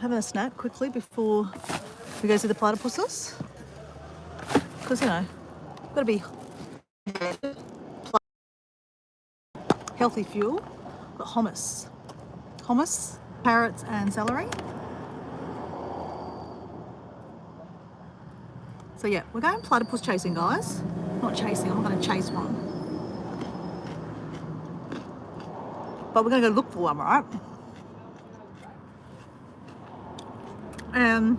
having a snack quickly before we go see the platypuses. Because, you know, gotta be healthy fuel. Got hummus, carrots and celery. So yeah, we're going platypus chasing, guys. Not chasing, I'm not gonna chase one. But we're gonna go look for one, right? And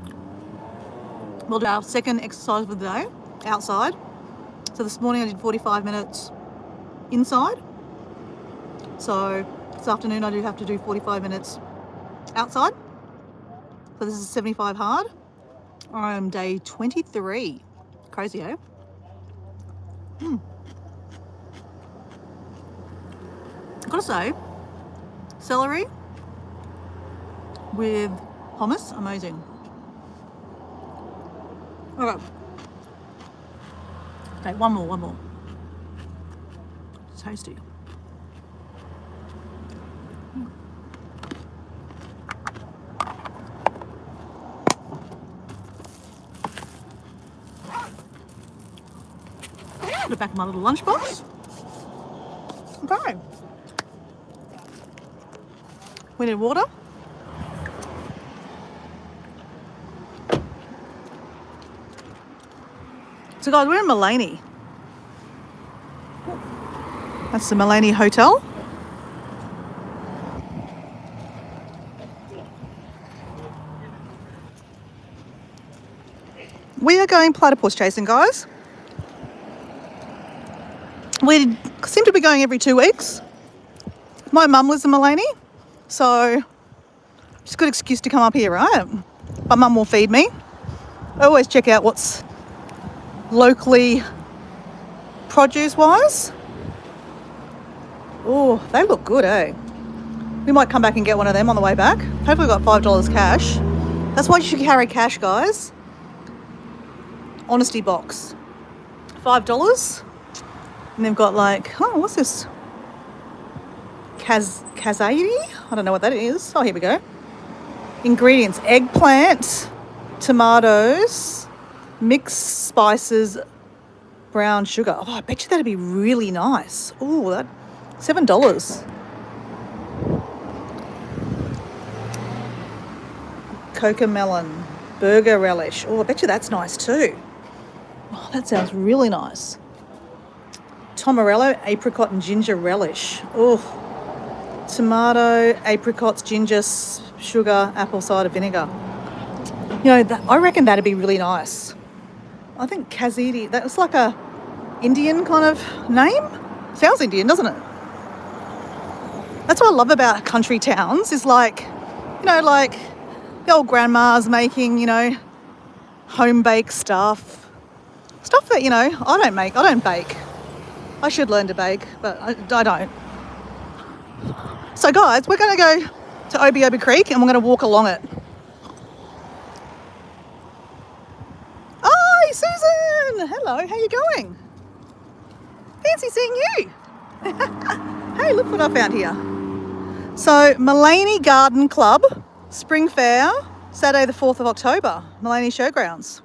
we'll do our second exercise for the day, outside. So this morning I did 45 minutes inside. So this afternoon I do have to do 45 minutes outside. So this is 75 hard. I'm day 23. Crazy, eh? I've got to say, celery with hummus, amazing. All right. Okay, one more. It's tasty. Put it back in my little lunchbox. Okay. We need water. So guys, we're in Maleny. That's the Maleny Hotel. We are going platypus chasing, guys. We seem to be going every 2 weeks. My mum lives in Maleny, so it's a good excuse to come up here, right? My mum will feed me. I always check out what's locally produce-wise. Oh, they look good, eh? We might come back and get one of them on the way back. Hopefully we've got $5 cash. That's why you should carry cash, guys. Honesty box. $5. And they've got like, oh, what's this? Kazairi? I don't know what that is. Oh, here we go. Ingredients: eggplant, tomatoes, mixed spices, brown sugar. Oh, I bet you that'd be really nice. Oh, that $7. Coca melon, burger relish. Oh, I bet you that's nice too. Oh, that sounds really nice. Tomarello, apricot and ginger relish. Oh, tomato, apricots, ginger, sugar, apple cider vinegar. You know, I reckon that'd be really nice. I think Kazidi, that's like a Indian kind of name. Sounds Indian, doesn't it? That's what I love about country towns is like, you know, like the old grandmas making, you know, home-baked stuff. Stuff that, you know, I don't bake. I should learn to bake, but I don't. So guys, we're going to go to Obi Obi Creek and we're going to walk along it. Hi, Susan! Hello, how you going? Fancy seeing you. Hey, look what I found here. So, Maleny Garden Club, Spring Fair, Saturday the 4th of October, Maleny Showgrounds.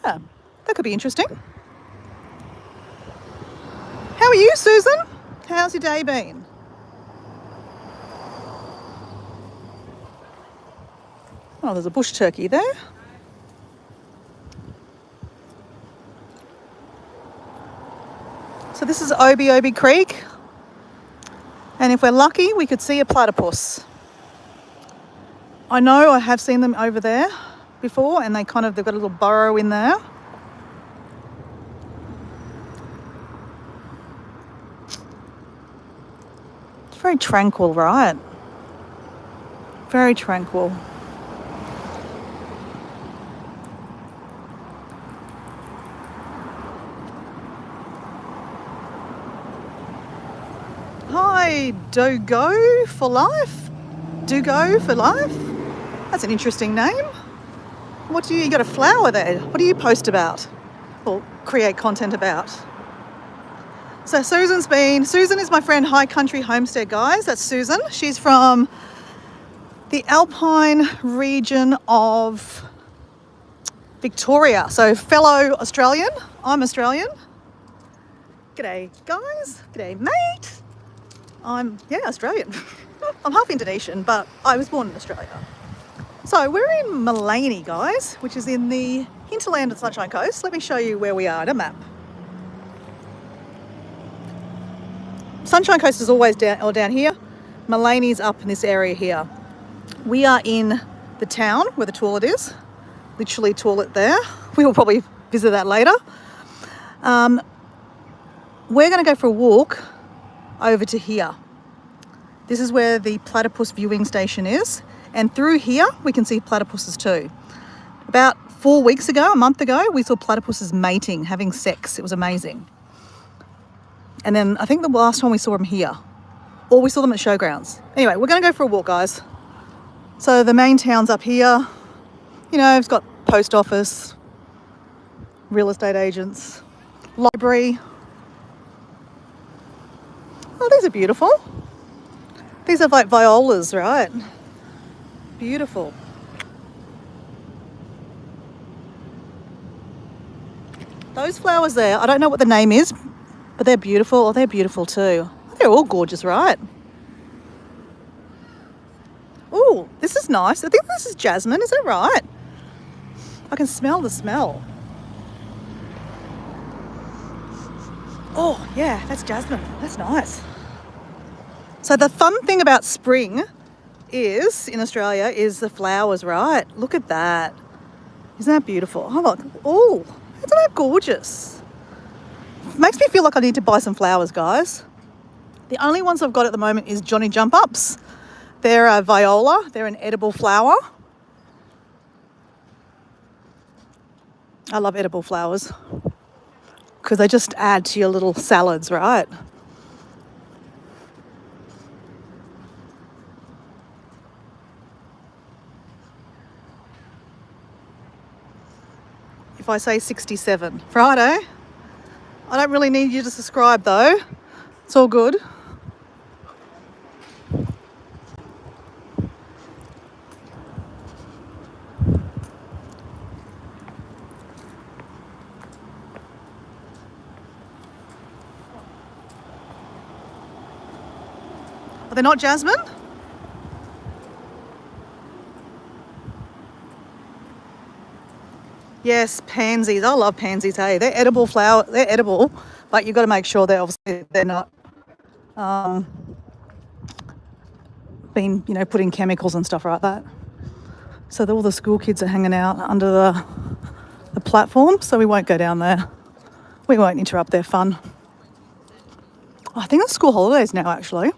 Yeah, that could be interesting. How are you, Susan? How's your day been? Oh, there's a bush turkey there. So this is Obi Obi Creek. And if we're lucky, we could see a platypus. I know I have seen them over there before, and they've got a little burrow in there. It's very tranquil, right? Very tranquil. Hi, Dogo for life? Dugo for life? That's an interesting name. You got a flower there. What do you post about or create content about? So Susan is my friend High Country Homestead, guys. That's Susan. She's from the alpine region of Victoria. So fellow Australian, I'm Australian. G'day guys, g'day mate. I'm, Australian. I'm half Indonesian, but I was born in Australia. So we're in Maleny, guys, which is in the hinterland of the Sunshine Coast. Let me show you where we are on a map. Sunshine Coast is always down here. Maleny's up in this area here. We are in the town where the toilet is. Literally toilet there. We will probably visit that later. We're going to go for a walk over to here. This is where the platypus viewing station is. And through here, we can see platypuses too. About 4 weeks ago, a month ago, we saw platypuses mating, having sex. It was amazing. And then I think the last time we saw them here, or we saw them at showgrounds. Anyway, we're going to go for a walk, guys. So the main town's up here. You know, it's got post office, real estate agents, library. Oh, these are beautiful. These are like violas, right? Beautiful. Those flowers there, I don't know what the name is, but they're beautiful. Oh, they're beautiful too. They're all gorgeous, right? Oh, this is nice. I think this is jasmine, is that right? I can smell the smell. Oh, yeah, that's jasmine. That's nice. So the fun thing about spring is, in Australia, is the flowers, right? Look at that. Isn't that beautiful? Oh, look. Oh, isn't that gorgeous? It makes me feel like I need to buy some flowers, guys. The only ones I've got at the moment is Johnny Jump Ups. They're a viola. They're an edible flower. I love edible flowers because they just add to your little salads, right? If I say 67, Friday. I don't really need you to subscribe though. It's all good. Are they not jasmine? Yes, pansies. I love pansies, hey. They're edible flower. They're edible, but you've got to make sure they're not been, put in chemicals and stuff like that. So all the school kids are hanging out under the platform, so we won't go down there. We won't interrupt their fun. I think it's school holidays now, actually.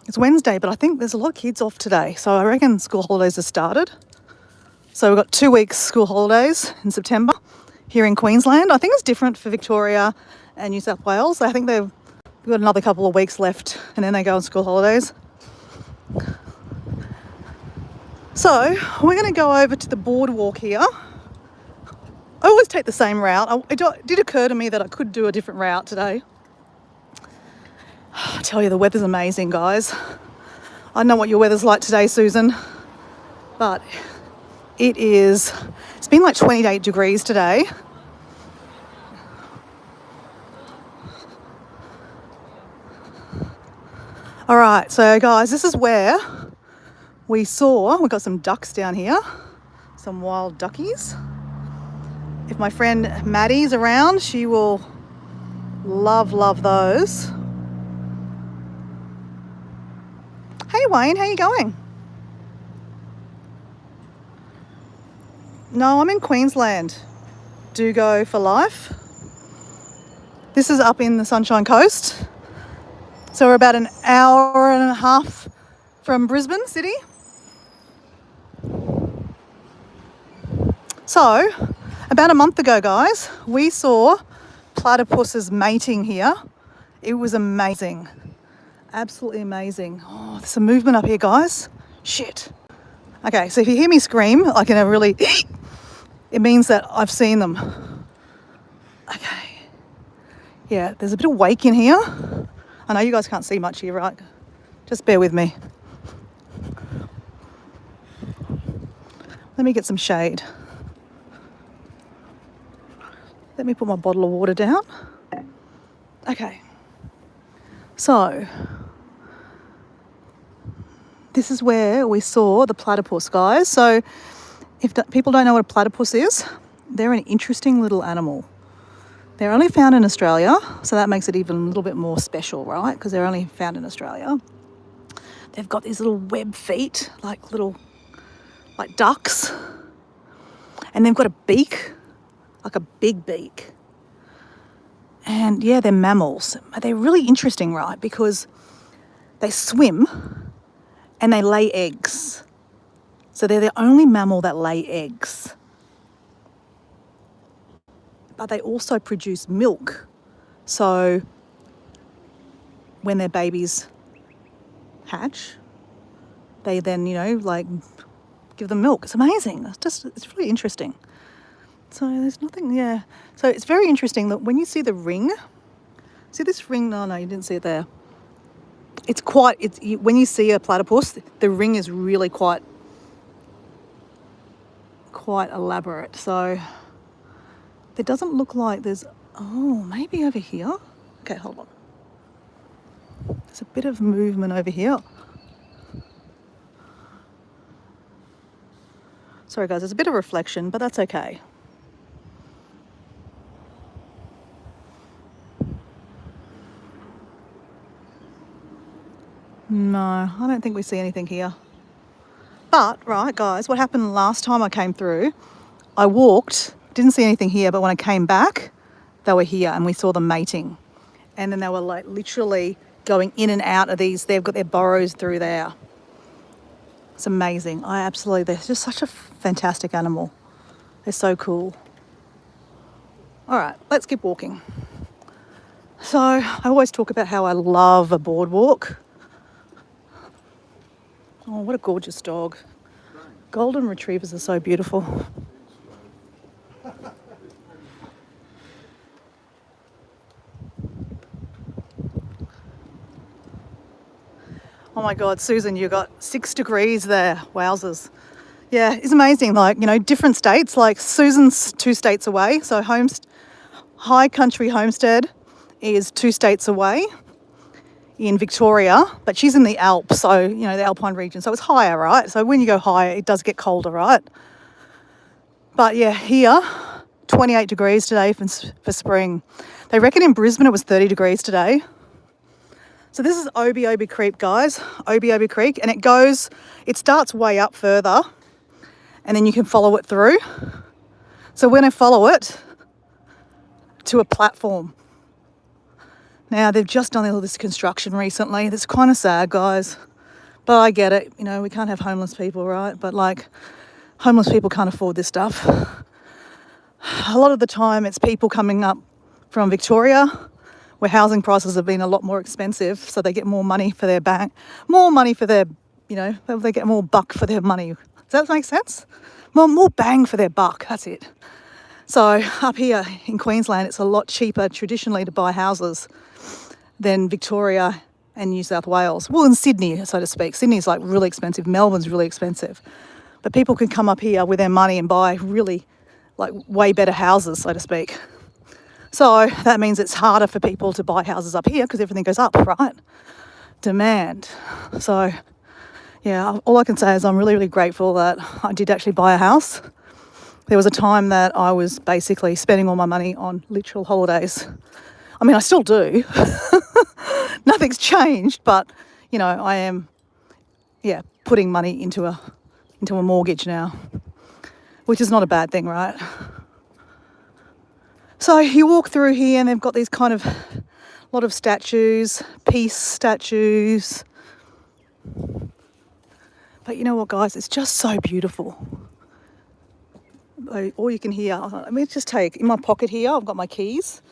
It's Wednesday, but I think there's a lot of kids off today, so I reckon school holidays have started. So we've got 2 weeks school holidays in September here in Queensland. I think it's different for Victoria and New South Wales. I think they've got another couple of weeks left and then they go on school holidays. So we're going to go over to the boardwalk here. I always take the same route. It did occur to me that I could do a different route today. I tell you, the weather's amazing, guys. I don't know what your weather's like today, Susan, but it's been like 28 degrees today. All right, so guys, this is where we've got some ducks down here, some wild duckies. If my friend Maddie's around, she will love those. Hey Wayne, how you going? No, I'm in Queensland. Do go for life. This is up in the Sunshine Coast. So we're about an hour and a half from Brisbane City. So, about a month ago, guys, we saw platypuses mating here. It was amazing. Absolutely amazing. Oh, there's some movement up here, guys. Shit. Okay, so if you hear me scream, like in a really... it means that I've seen them. Okay. Yeah, there's a bit of wake in here. I know you guys can't see much here, right? Just bear with me. Let me get some shade. Let me put my bottle of water down. Okay. So, this is where we saw the platypus, guys. So, if people don't know what a platypus is, they're an interesting little animal. They're only found in Australia, so that makes it even a little bit more special, right? Because they're only found in Australia. They've got these little web feet, like ducks. And they've got a beak, like a big beak. And yeah, they're mammals. They're really interesting, right? Because they swim and they lay eggs. So they're the only mammal that lay eggs. But they also produce milk. So when their babies hatch, they then, give them milk. It's amazing. It's really interesting. So there's nothing, yeah. So it's very interesting that when you see the ring, see this ring? No, you didn't see it there. When you see a platypus, the ring is really quite elaborate. So it doesn't look like maybe over here. Okay, hold on. There's a bit of movement over here. Sorry guys, there's a bit of reflection, but that's okay. No, I don't think we see anything here. But, right guys, what happened last time I came through, I walked, didn't see anything here, but when I came back, they were here and we saw them mating. And then they were like literally going in and out of these, they've got their burrows through there. It's amazing. They're just such a fantastic animal. They're so cool. All right, let's keep walking. So I always talk about how I love a boardwalk. Oh, what a gorgeous dog. Golden retrievers are so beautiful. Oh my God, Susan, you got 6 degrees there. Wowzers. Yeah, it's amazing. Different states. Like Susan's 2 states away. So High Country Homestead is 2 states away in Victoria, but she's in the Alps. So, the Alpine region. So it's higher, right? So when you go higher, it does get colder, right? But yeah, here, 28 degrees today for spring. They reckon in Brisbane it was 30 degrees today. So this is Obi Obi Creek, guys. Obi Obi Creek. And it starts way up further. And then you can follow it through. So we're going to follow it to a platform. Now, they've just done all this construction recently. That's kind of sad, guys. But I get it. We can't have homeless people, right? But homeless people can't afford this stuff. A lot of the time it's people coming up from Victoria, where housing prices have been a lot more expensive, so they get more money for their bank, more money for their, they get more buck for their money. Does that make sense? More bang for their buck, that's it. So up here in Queensland, it's a lot cheaper traditionally to buy houses than Victoria and New South Wales. Well, in Sydney, so to speak. Sydney's really expensive. Melbourne's really expensive. But people can come up here with their money and buy really way better houses, so to speak. So that means it's harder for people to buy houses up here because everything goes up, right? Demand. So, yeah, all I can say is I'm really, really grateful that I did actually buy a house. There was a time that I was basically spending all my money on literal holidays. I mean, I still do. Nothing's changed, but, I am, putting money into a mortgage now, which is not a bad thing, right? So you walk through here and they've got these kind of lot of statues, peace statues. But you know what, guys? It's just so beautiful. All you can hear, let me just take, in my pocket here, I've got my keys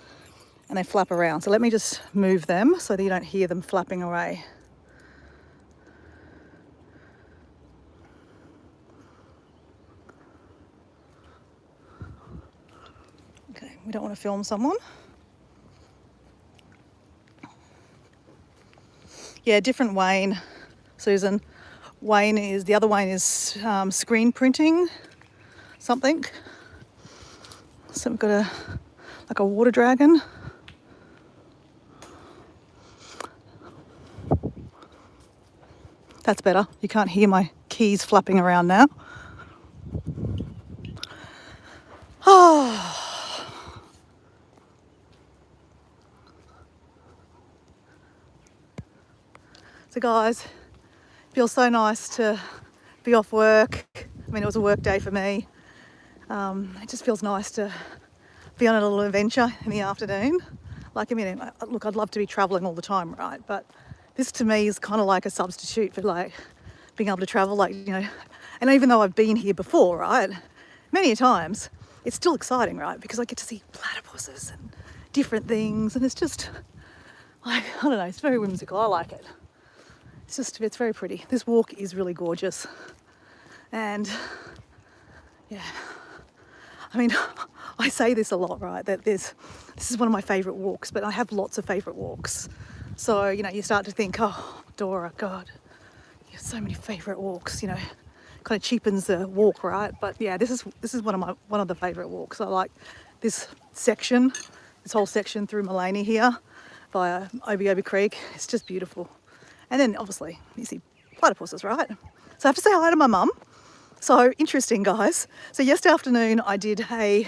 and they flap around. So let me just move them so that you don't hear them flapping away. Okay, we don't want to film someone. Yeah, different Wayne, Susan. The other Wayne is screen printing. something. So we've got like a water dragon. That's better. You can't hear my keys flapping around now. Oh. So guys, it feels so nice to be off work. I mean, it was a work day for me. It just feels nice to be on a little adventure in the afternoon. Like, I mean, look, I'd love to be traveling all the time, right? But this to me is kind of like a substitute for like being able to travel, like, you know, and even though I've been here before, right, many times, it's still exciting, right? Because I get to see platypuses and different things, and it's just like, I don't know, it's very whimsical. I like it. It's very pretty. This walk is really gorgeous. And yeah, I mean, I say this a lot, right? That this is one of my favourite walks, but I have lots of favourite walks. So, you know, you start to think, oh, Dora, God, you have so many favourite walks, you know, kind of cheapens the walk, right? But yeah, this is one of the favourite walks. I like this whole section through Maleny here via Obi Obi Creek. It's just beautiful. And then obviously you see platypuses, right? So I have to say hi to my mum. So interesting, guys. So yesterday afternoon I did a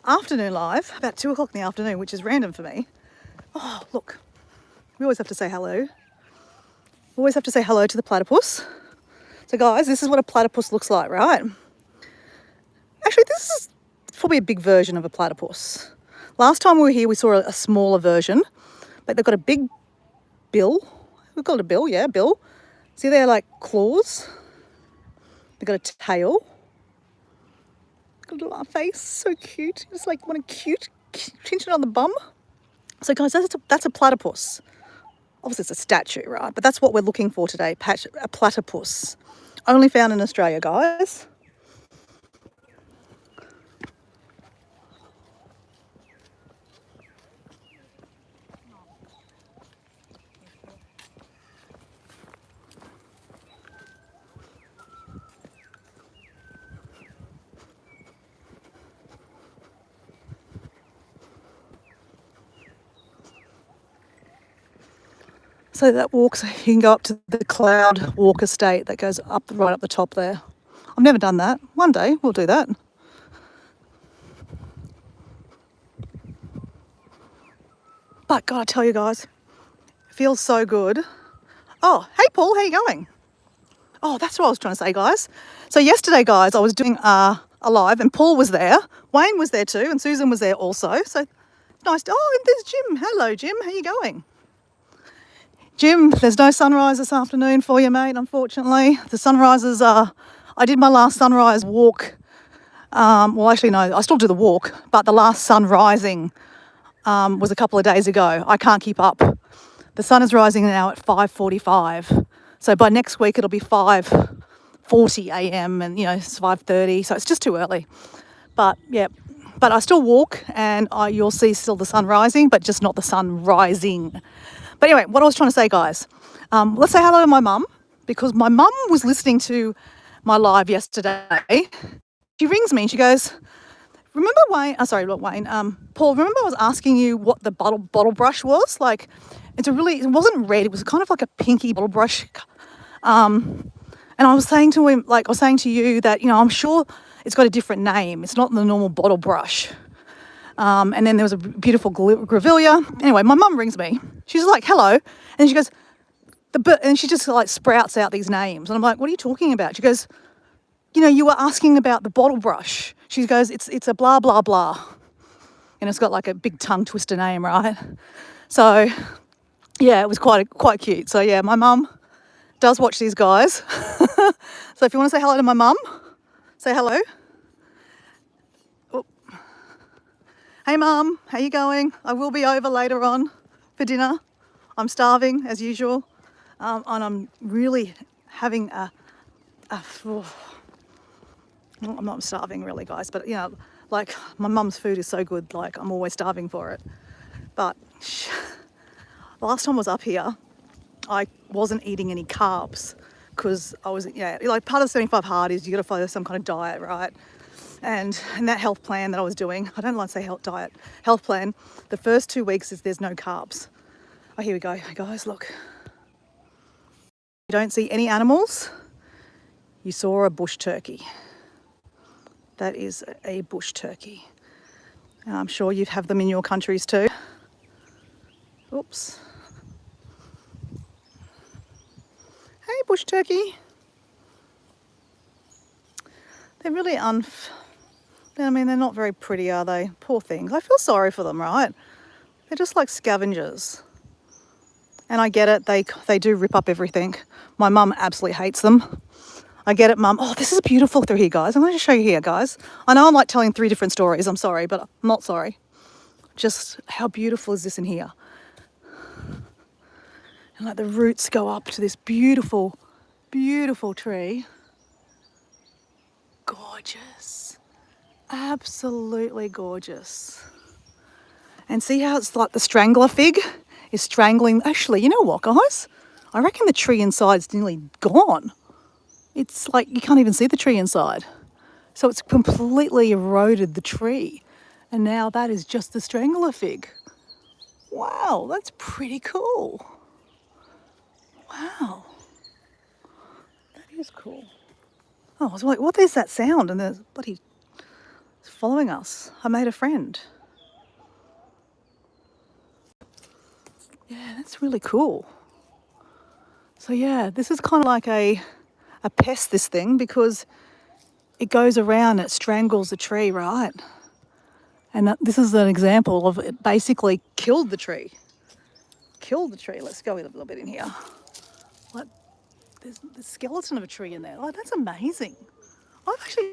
afternoon live about 2 o'clock in the afternoon, which is random for me. Oh, look, we always have to say hello. We always have to say hello to the platypus. So guys, this is what a platypus looks like, right? Actually, this is probably a big version of a platypus. Last time we were here, we saw a smaller version, but they've got a big bill. We've got a bill, yeah, bill. See, they're like claws. They've got a tail. Got a little face, so cute. Just like want to pinch it on the bum. So guys, that's a platypus. Obviously it's a statue, right? But that's what we're looking for today, a platypus. Only found in Australia, guys. So that walks, you can go up to the Cloud Walk Estate that goes up right up the top there. I've never done that. One day we'll do that. But God, I tell you guys, it feels so good. Oh, hey Paul, how you going? Oh, that's what I was trying to say, guys. So yesterday, guys, I was doing a live and Paul was there. Wayne was there too, and Susan was there also. So nice. Oh, and there's Jim. Hello, Jim. How you going? Jim, there's no sunrise this afternoon for you, mate, unfortunately. The sunrises are... I did my last sunrise walk. Well, actually, no, I still do the walk, but the last sun rising was a couple of days ago. I can't keep up. The sun is rising now at 5:45. So by next week, it'll be 5:40 a.m. and, you know, it's 5:30. So it's just too early. But, yeah. But I still walk and you'll see still the sun rising, but just not the sun rising. But anyway, what I was trying to say, guys, let's say hello to my mum, because my mum was listening to my live yesterday. She rings me and she goes, remember Wayne, Paul, remember I was asking you what the bottle brush was? Like, it wasn't red, it was kind of like a pinky bottle brush. And I was saying to him, like I was saying to you that, you know, I'm sure it's got a different name. It's not the normal bottle brush. And then there was a beautiful grevillea. Anyway, my mum rings me. She's like, hello. And she goes, and she just like sprouts out these names. And I'm like, what are you talking about? She goes, you know, you were asking about the bottle brush. She goes, it's a blah, blah, blah. And it's got like a big tongue twister name, right? So, yeah, it was quite cute. So, yeah, my mum does watch these guys. So if you want to say hello to my mum, say hello. Hey mum, how you going? I will be over later on for dinner. I'm starving as usual, and I'm really having I'm not starving really, guys, but you know, like my mum's food is so good, like I'm always starving for it. But last time I was up here, I wasn't eating any carbs because I was, like part of the 75 hard is you got to follow some kind of diet, right? And in that health plan that I was doing, I don't like to say health plan, the first 2 weeks is there's no carbs. Oh, here we go, guys, look. You don't see any animals, you saw a bush turkey. That is a bush turkey. And I'm sure you'd have them in your countries too. Oops. Hey, bush turkey. They're really I mean, they're not very pretty, are they? Poor things. I feel sorry for them, right? They're just like scavengers. And I get it, they do rip up everything. My mum absolutely hates them. I get it, Mum. Oh, this is beautiful through here, guys. I'm going to show you here, guys. I know I'm like telling 3 different stories. I'm sorry, but I'm not sorry. Just how beautiful is this in here? And like the roots go up to this beautiful, beautiful tree. Gorgeous. Absolutely gorgeous. And see how it's like the strangler fig is strangling. Actually, you know what, guys? I reckon the tree inside's nearly gone. It's like you can't even see the tree inside. So it's completely eroded the tree. And now that is just the strangler fig. Wow, that's pretty cool. Wow. That is cool. Oh, I was like, what is that sound? And there's bloody it's following us. I made a friend. Yeah, that's really cool. So yeah, this is kind of like a pest, this thing, because it goes around, it strangles the tree, right? And this is an example of it basically killed the tree. Killed the tree. Let's go in a little bit in here. What? There's the skeleton of a tree in there. Oh, that's amazing. I've actually...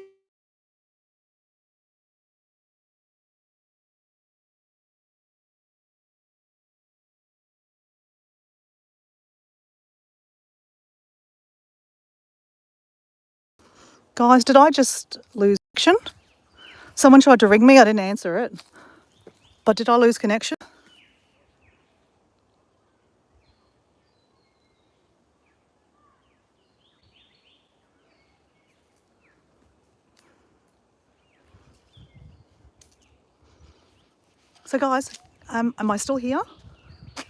Guys, did I just lose connection? Someone tried to ring me. I didn't answer it. But did I lose connection? So guys, am I still here?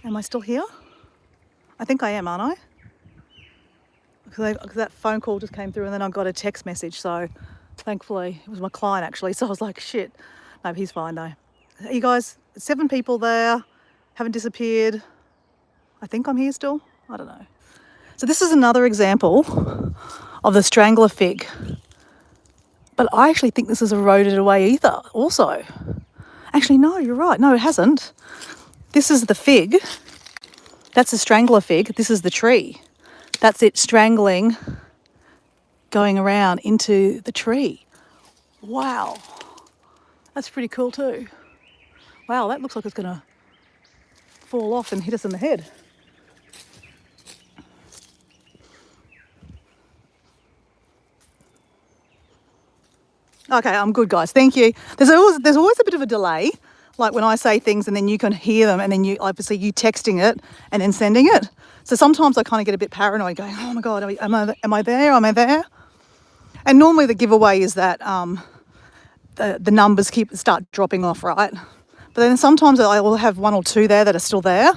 Am I still here? I think I am, aren't I? Because that phone call just came through and then I got a text message. So thankfully it was my client actually. So I was like, shit. No, he's fine though. You guys, 7 people there, haven't disappeared. I think I'm here still. I don't know. So this is another example of the strangler fig. But I actually think this has eroded away either also. Actually, no, you're right. No, it hasn't. This is the fig. That's the strangler fig. This is the tree. That's it strangling, going around into the tree. Wow. That's pretty cool too. Wow, that looks like it's going to fall off and hit us in the head. Okay, I'm good, guys. Thank you. There's always a bit of a delay, like when I say things and then you can hear them and then you obviously you texting it and then sending it. So sometimes I kind of get a bit paranoid going, oh my God, am I there? Am I there? And normally the giveaway is that the numbers start dropping off, right? But then sometimes I will have 1 or 2 there that are still there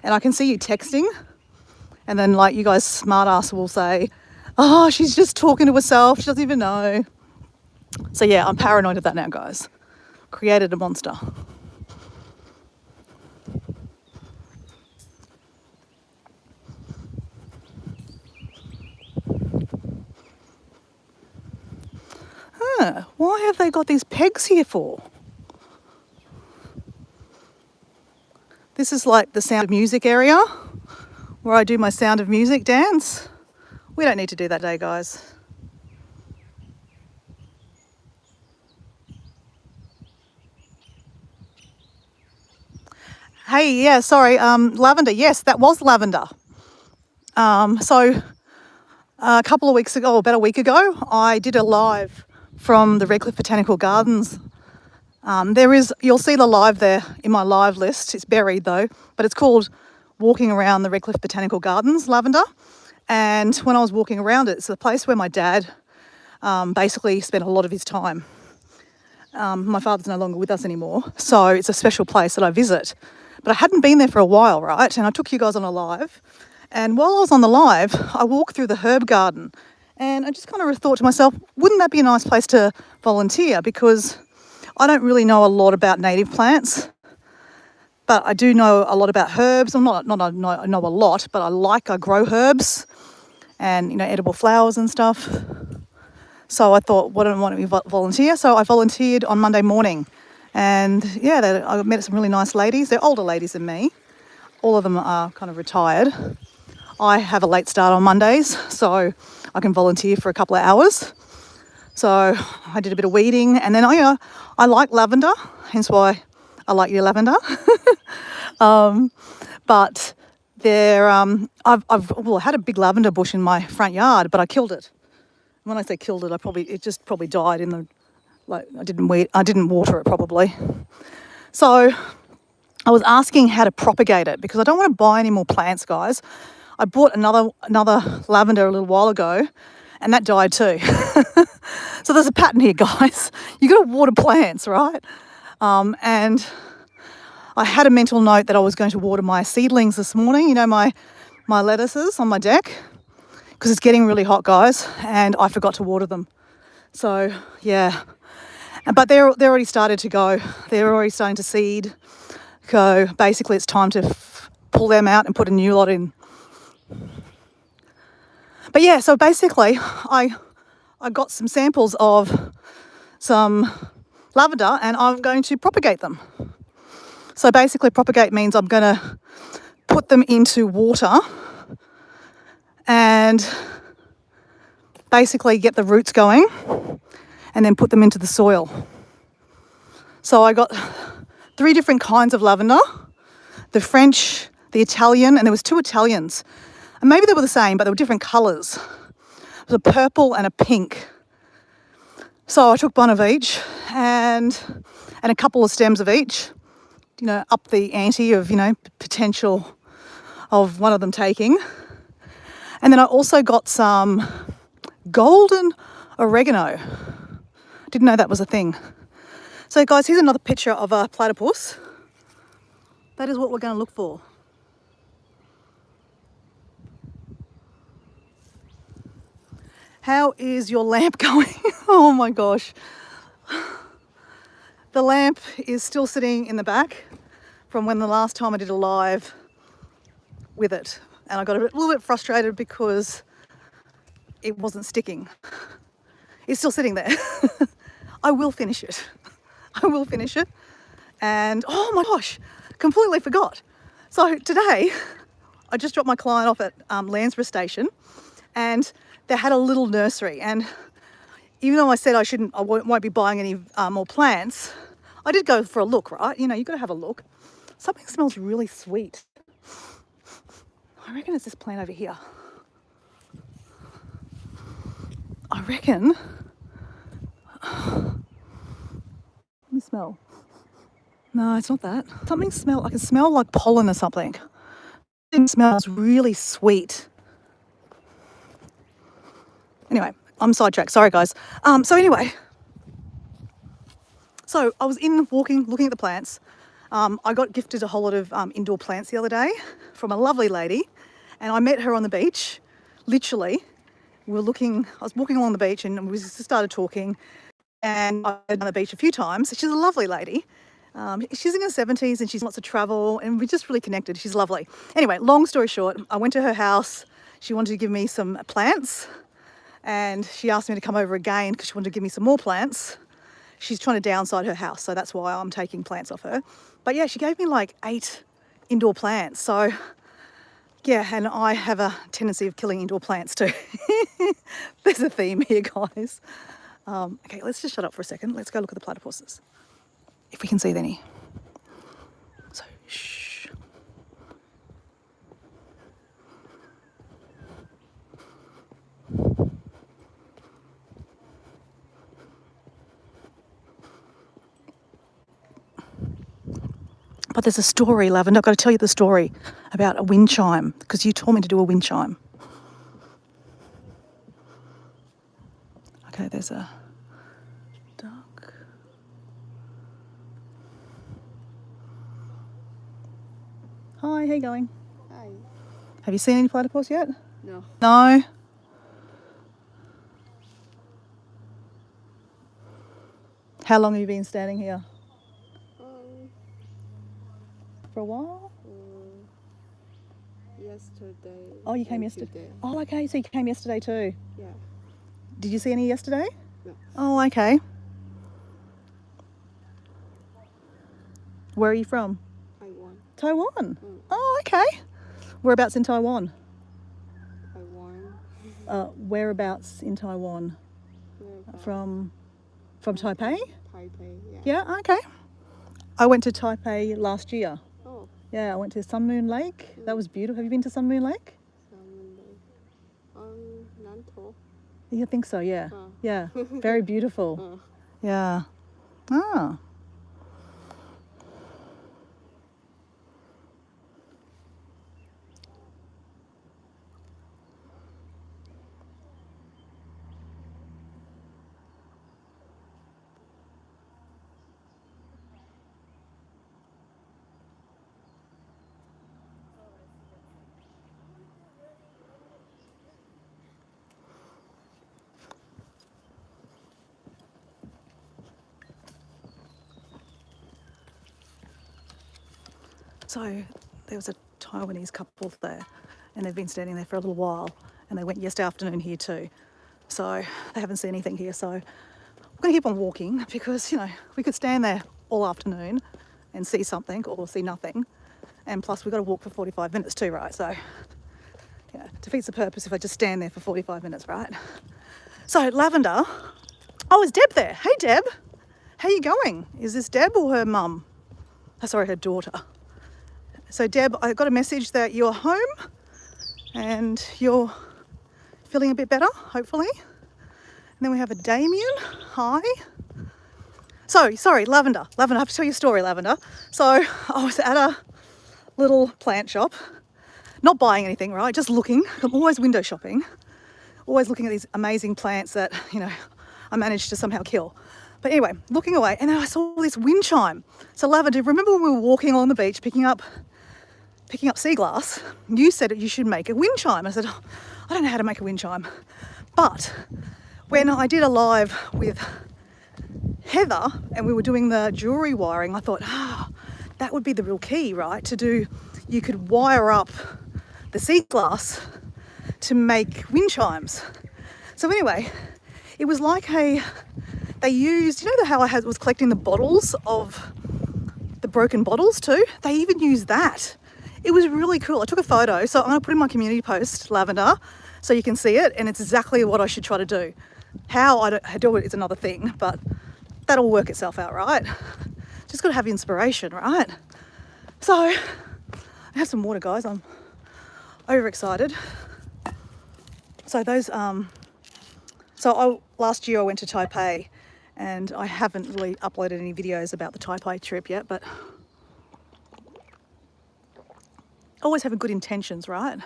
and I can see you texting and then like you guys smart ass will say, oh, she's just talking to herself. She doesn't even know. So yeah, I'm paranoid of that now, guys. Created a monster. Why have they got these pegs here for? This is like the Sound of Music area where I do my Sound of Music dance. We don't need to do that today, guys. Hey, yeah, sorry, lavender. Yes, that was lavender. So a couple of weeks ago, or about a week ago, I did a live from the Redcliffe Botanical Gardens. You'll see the live there in my live list. It's buried though, but it's called Walking Around the Redcliffe Botanical Gardens, Lavender. And when I was walking around it, it's the place where my dad basically spent a lot of his time. My father's no longer with us anymore, so it's a special place that I visit. But I hadn't been there for a while, right? And I took you guys on a live. And while I was on the live, I walked through the herb garden. And I just kind of thought to myself, wouldn't that be a nice place to volunteer? Because I don't really know a lot about native plants, but I do know a lot about herbs. I know a lot, but I grow herbs and, you know, edible flowers and stuff. So I thought, why don't we volunteer? So I volunteered on Monday morning. And yeah, I met some really nice ladies. They're older ladies than me. All of them are kind of retired. I have a late start on Mondays, so I can volunteer for a couple of hours. So I did a bit of weeding, and then I like lavender, hence why I like your lavender. But I've had a big lavender bush in my front yard, but I killed it. When I say killed it, it just probably died in the, like, I didn't water it probably. So I was asking how to propagate it because I don't want to buy any more plants, guys. I bought another lavender a little while ago, and that died too. So there's a pattern here, guys. You got to water plants, right? And I had a mental note that I was going to water my seedlings this morning. You know, my lettuces on my deck, because it's getting really hot, guys, and I forgot to water them. So yeah, but they're already started to go. They're already starting to seed. So basically, it's time to pull them out and put a new lot in. But yeah, so basically, I got some samples of some lavender, and I'm going to propagate them. So basically, propagate means I'm going to put them into water and basically get the roots going and then put them into the soil. So I got 3 different kinds of lavender, the French, the Italian, and there was 2 Italians. And maybe they were the same, but they were different colours. It was a purple and a pink. So I took one of each and a couple of stems of each, you know, up the ante of, you know, potential of one of them taking. And then I also got some golden oregano. Didn't know that was a thing. So guys, here's another picture of a platypus. That is what we're going to look for. How is your lamp going? Oh my gosh. The lamp is still sitting in the back from when the last time I did a live with it. And I got a little bit frustrated because it wasn't sticking. It's still sitting there. I will finish it. I will finish it. And oh my gosh, completely forgot. So today, I just dropped my client off at Landsborough Station, and they had a little nursery. And even though I said I won't be buying any more plants, I did go for a look, right? You know, you've got to have a look. Something smells really sweet. I reckon it's this plant over here. I reckon. Let me smell. No, it's not that. Something I can smell like pollen or something. It smells really sweet. Anyway, I'm sidetracked. Sorry, guys. So I was looking at the plants. I got gifted a whole lot of indoor plants the other day from a lovely lady, and I met her on the beach. Literally, I was walking along the beach, and we just started talking. And I've been on the beach a few times. She's a lovely lady. She's in her 70s and she's lots of travel, and we just really connected. She's lovely. Anyway, long story short, I went to her house. She wanted to give me some plants, and she asked me to come over again because she wanted to give me some more plants. She's trying to downsize her house, so that's why I'm taking plants off her. But yeah, she gave me like 8 indoor plants. So yeah, and I have a tendency of killing indoor plants too. There's a theme here, guys. Okay, let's just shut up for a second. Let's go look at the platypuses, if we can see any. So, shh. But there's a story, Lavender. I've got to tell you the story about a wind chime, because you told me to do a wind chime. Okay, there's a duck. Hi, how you going? Hi. Have you seen any platypus yet? No. No? How long have you been standing here? For a while? Yesterday. Oh, you came and yesterday? Today. Oh, okay, so you came yesterday too? Yeah. Did you see any yesterday? No. Oh, okay. Where are you from? Taiwan. Taiwan? Oh, okay. Whereabouts in Taiwan? Taiwan. Whereabouts in Taiwan? Whereabouts? From Taipei? Taipei. Yeah. Yeah, okay. I went to Taipei last year. Oh. Yeah, I went to Sun Moon Lake. That was beautiful. Have you been to Sun Moon Lake? Nantou. You think so? Yeah. Yeah. Very beautiful. Yeah. Ah. So there was a Taiwanese couple there, and they've been standing there for a little while, and they went yesterday afternoon here too. So they haven't seen anything here. So we're going to keep on walking because, you know, we could stand there all afternoon and see something or see nothing. And plus we've got to walk for 45 minutes too, right? So, you know, defeats the purpose if I just stand there for 45 minutes, right? So Lavender, oh, is Deb there? Hey, Deb, how you going? Is this Deb or her mum? Oh, sorry, her daughter. So Deb, I got a message that you're home and you're feeling a bit better, hopefully. And then we have a Damien. Hi. So, sorry, Lavender. I have to tell you a story, Lavender. So I was at a little plant shop, not buying anything, right? Just looking. I'm always window shopping, always looking at these amazing plants that, you know, I managed to somehow kill. But anyway, looking away, and then I saw this wind chime. So Lavender, remember when we were walking on the beach picking up sea glass, you said that you should make a wind chime. I said, oh, I don't know how to make a wind chime. But when I did a live with Heather and we were doing the jewellery wiring, I thought, that would be the real key, right? You could wire up the sea glass to make wind chimes. So anyway, it was like they used, you know how I was collecting the bottles of the broken bottles too? They even used that. It was really cool. I took a photo, so I'm going to put in my community post, Lavender, so you can see it, and it's exactly what I should try to do. How I do it is another thing, but that'll work itself out, right? Just got to have inspiration, right? So I have some water, guys. I'm overexcited. So last year I went to Taipei, and I haven't really uploaded any videos about the Taipei trip yet, but always having good intentions, right?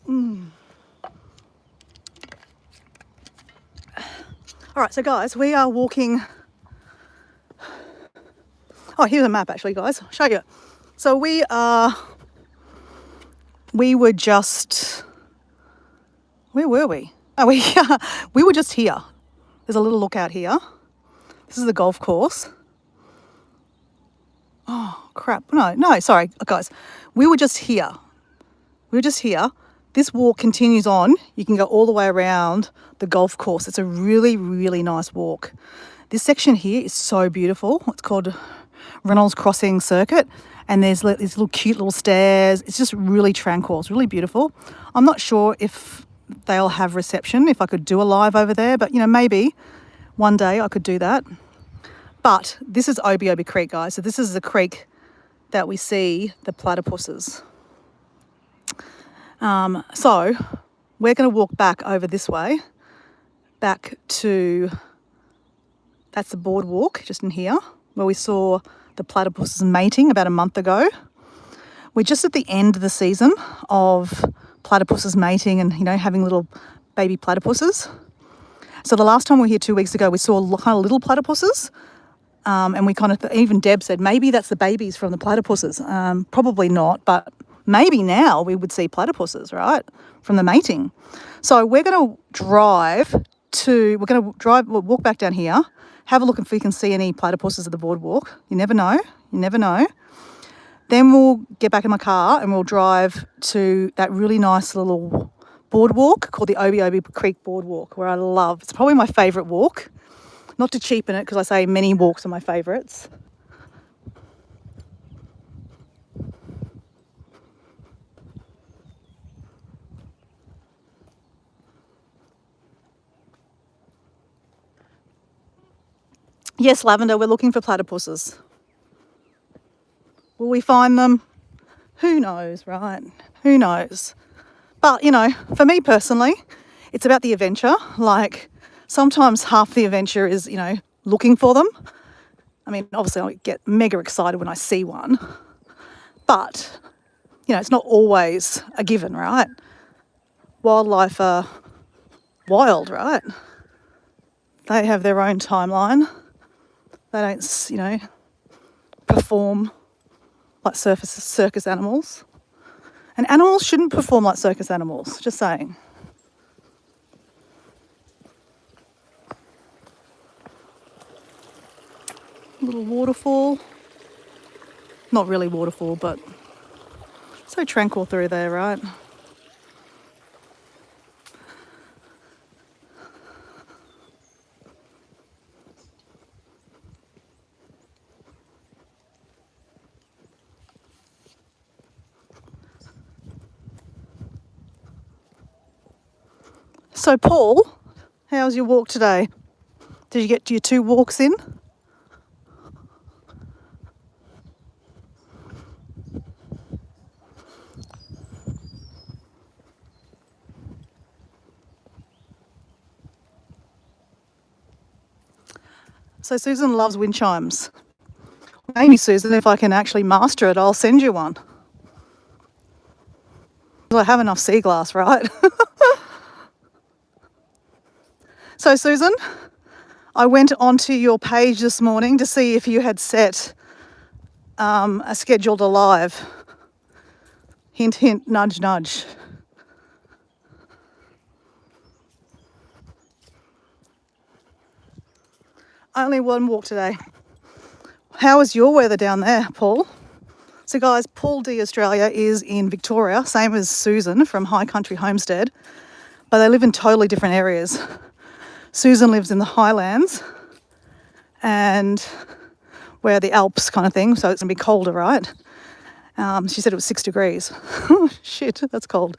All right, so guys, we are walking. Oh, here's a map actually, guys. I'll show you. So we were just, where were we? Oh, we were just here. There's a little lookout here. This is the golf course. Oh, crap. No, sorry, guys. We were just here. This walk continues on. You can go all the way around the golf course. It's a really, really nice walk. This section here is so beautiful. It's called Reynolds Crossing Circuit. And there's these little cute little stairs. It's just really tranquil. It's really beautiful. I'm not sure if they'll have reception, if I could do a live over there. But, you know, maybe one day I could do that. But this is Obi Obi Creek, guys. So this is the creek that we see the platypuses. So we're going to walk back over this way, back to, that's the boardwalk just in here, where we saw the platypuses mating about a month ago. We're just at the end of the season of platypuses mating and, you know, having little baby platypuses. So the last time we were here 2 weeks ago, we saw kind of little platypuses. And we kind of, even Deb said, maybe that's the babies from the platypuses. Probably not, but maybe now we would see platypuses, right, from the mating. So we're going to we'll walk back down here, have a look if we can see any platypuses at the boardwalk. You never know. You never know. Then we'll get back in my car and we'll drive to that really nice little boardwalk called the Obi Obi Creek boardwalk, where I love. It's probably my favourite walk. Not to cheapen it, because I say many walks are my favourites. Yes, Lavender, we're looking for platypuses. Will we find them? Who knows, right? Who knows? But, for me personally, it's about the adventure. Like, sometimes half the adventure is, looking for them. I mean, obviously I get mega excited when I see one. But, it's not always a given, right? Wildlife are wild, right? They have their own timeline. They don't, perform like circus animals. And animals shouldn't perform like circus animals, just saying. Little waterfall. Not really waterfall, but so tranquil through there, right? So Paul, how's your walk today? Did you get your 2 walks in? So Susan loves wind chimes. Maybe, Susan, if I can actually master it, I'll send you one. I have enough sea glass, right? So Susan, I went onto your page this morning to see if you had set a scheduled alive. Hint, hint, nudge, nudge. Only one walk today. How is your weather down there, Paul? So guys, Paul D Australia is in Victoria, same as Susan from High Country Homestead, but they live in totally different areas. Susan lives in the highlands and where the Alps kind of thing, so it's going to be colder, right? She said it was 6 degrees. Shit, that's cold.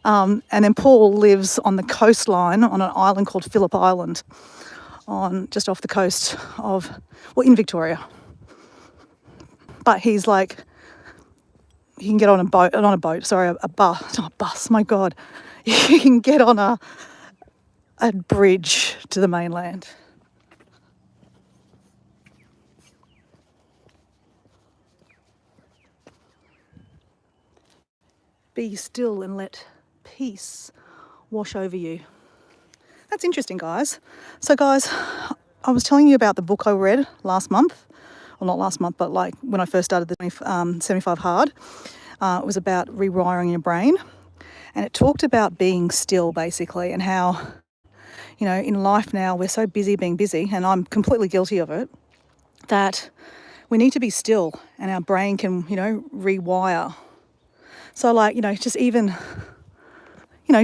And then Paul lives on the coastline on an island called Phillip Island, just off the coast of, in Victoria. But he's like, you can get on a boat, not a bus, my God. You can get on a bridge to the mainland. Be still and let peace wash over you. That's interesting, guys. So, guys, I was telling you about the book I read last month. Well, not last month, but like when I first started the 75 Hard. It was about rewiring your brain. And it talked about being still, basically, and how, in life now we're so busy being busy, and I'm completely guilty of it, that we need to be still and our brain can, rewire. So like, just even,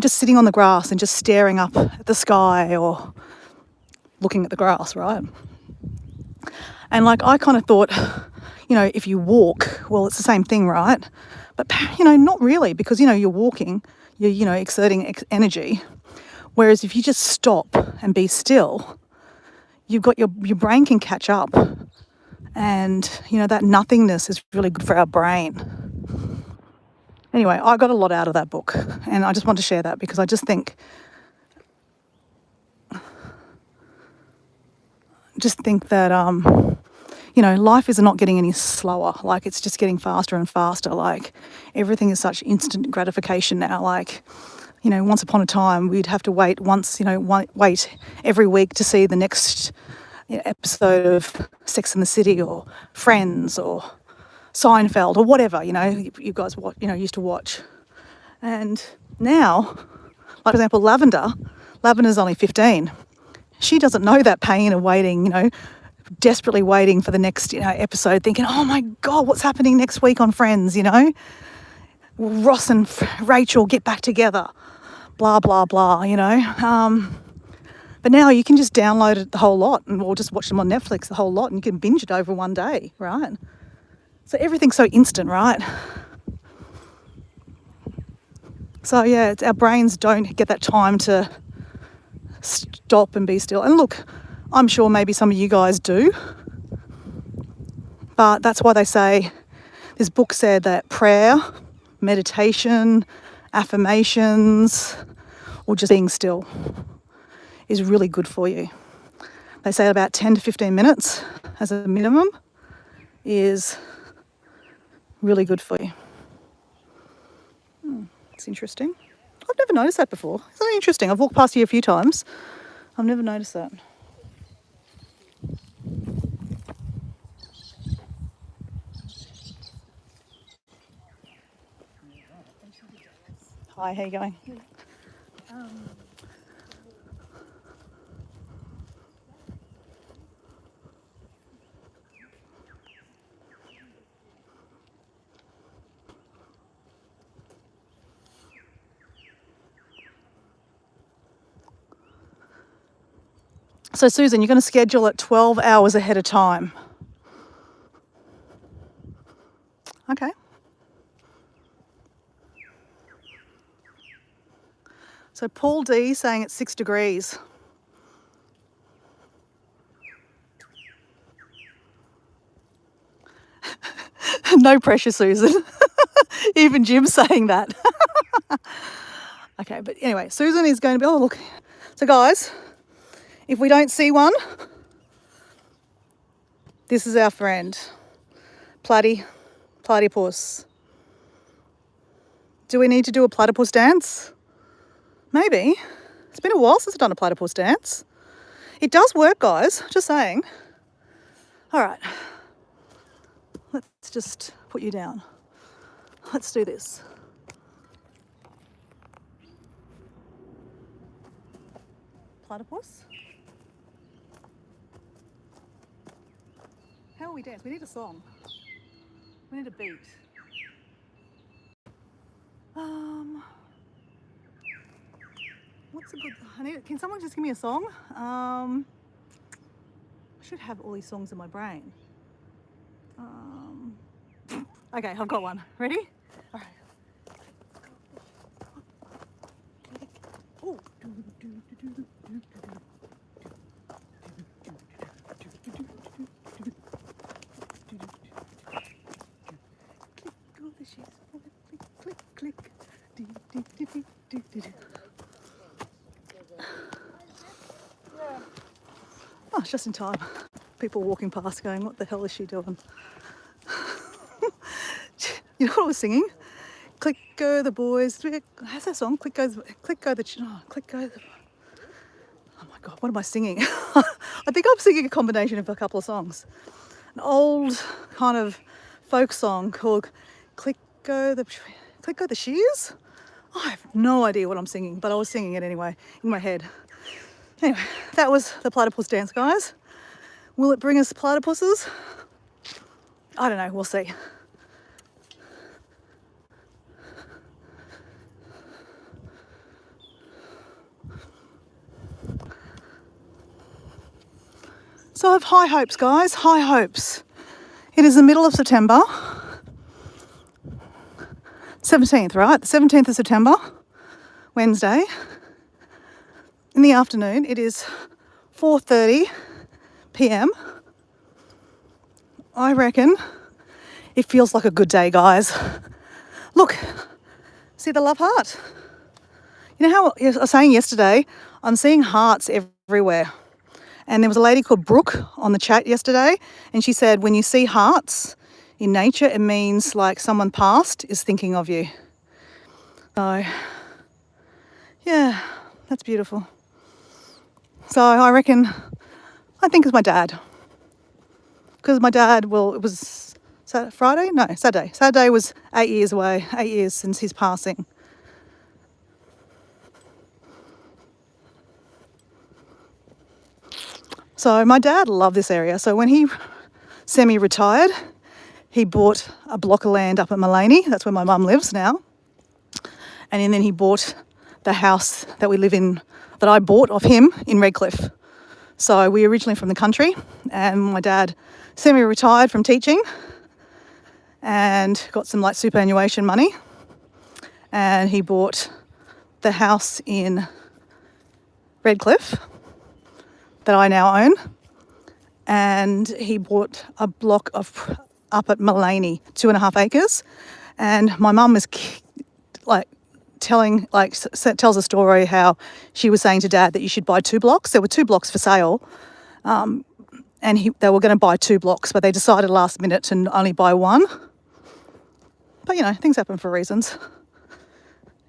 just sitting on the grass and just staring up at the sky or looking at the grass, right? And like, I kind of thought, if you walk, well, it's the same thing, right? But, not really, because, you're walking, you're exerting energy. Whereas if you just stop and be still, you've got your brain can catch up. And, that nothingness is really good for our brain. Anyway, I got a lot out of that book, and I just want to share that because I just think that, life is not getting any slower. Like, it's just getting faster and faster. Like, everything is such instant gratification now. Like, once upon a time, we'd have to wait wait every week to see the next episode of Sex and the City or Friends or Seinfeld or whatever, you guys used to watch. And now, like for example, Lavender's only 15. She doesn't know that pain of waiting, desperately waiting for the next, episode, thinking, oh my God, what's happening next week on Friends, Will Ross and Rachel get back together, blah, blah, blah, But now you can just download it the whole lot or just watch them on Netflix the whole lot and you can binge it over one day, right? So everything's so instant, right? So yeah, our brains don't get that time to stop and be still. And look, I'm sure maybe some of you guys do, but that's why they say, this book said that prayer, meditation, affirmations, or just being still is really good for you. They say about 10 to 15 minutes as a minimum is really good for you. It's interesting. I've never noticed that before. Isn't it interesting? I've walked past here a few times. I've never noticed that. Hi, how you going? So Susan, you're going to schedule it 12 hours ahead of time. Okay. So Paul D saying it's 6 degrees. No pressure, Susan. Even Jim's saying that. Okay, but anyway, Susan is going to be, oh look. So guys, if we don't see one, this is our friend, Platypus. Do we need to do a platypus dance? Maybe. It's been a while since I've done a platypus dance. It does work, guys, just saying. All right, let's just put you down. Let's do this. Platypus? How will we dance? We need a song. We need a beat. What's a good... Can someone just give me a song? I should have all these songs in my brain. Okay, I've got one. Ready? All right. Oh. Click, click, click. Oh, it's just in time. People walking past going, what the hell is she doing? You know what I was singing? Click go the boys. How's that song? Click go the... Oh my God, what am I singing? I think I'm singing a combination of a couple of songs. An old kind of folk song called Click go the shears? I have no idea what I'm singing, but I was singing it anyway in my head. Anyway, that was the platypus dance, guys. Will it bring us platypuses? I don't know, we'll see. So I have high hopes, guys, high hopes. It is the middle of September. 17th, right? The 17th of September, Wednesday. In the afternoon, it is 4:30 p.m. I reckon it feels like a good day, guys. Look, see the love heart? You know how I was saying yesterday, I'm seeing hearts everywhere. And there was a lady called Brooke on the chat yesterday, and she said when you see hearts in nature, it means like someone past is thinking of you. So, yeah, that's beautiful. So I reckon I think it's my dad. Because my dad, well, it was Friday? No, Saturday. Saturday was 8 years away, 8 years since his passing. So my dad loved this area. So when he semi-retired, he bought a block of land up at Maleny. That's where my mum lives now. And then he bought the house that we live in, that I bought off him in Redcliffe. So we're originally from the country, and my dad semi-retired from teaching and got some like superannuation money, and he bought the house in Redcliffe that I now own, and he bought a block of up at Maleny, 2.5 acres, and my mum is like tells a story how she was saying to Dad that you should buy 2 blocks. There were 2 blocks for sale, and they were going to buy 2 blocks, but they decided last minute to only buy 1. But, you know, things happen for reasons.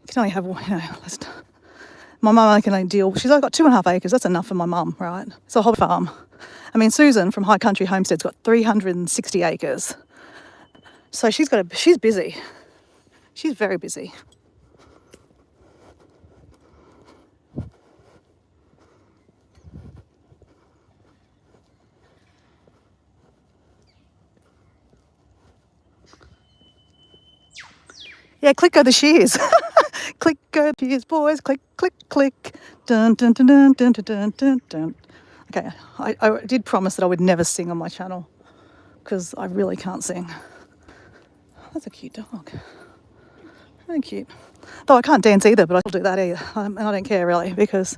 You can only have one, you know. My mum only can only deal. She's only got 2.5 acres. That's enough for my mum, right? It's a whole farm. I mean, Susan from High Country Homestead's got 360 acres. So she's busy. She's very busy. Yeah, click go the shears. Click go the shears, boys. Click, click, click. Dun, dun, dun, dun, dun, dun, dun, dun. Okay, I did promise that I would never sing on my channel because I really can't sing. That's a cute dog. Really cute. Though I can't dance either, but I'll do that either. And I don't care really because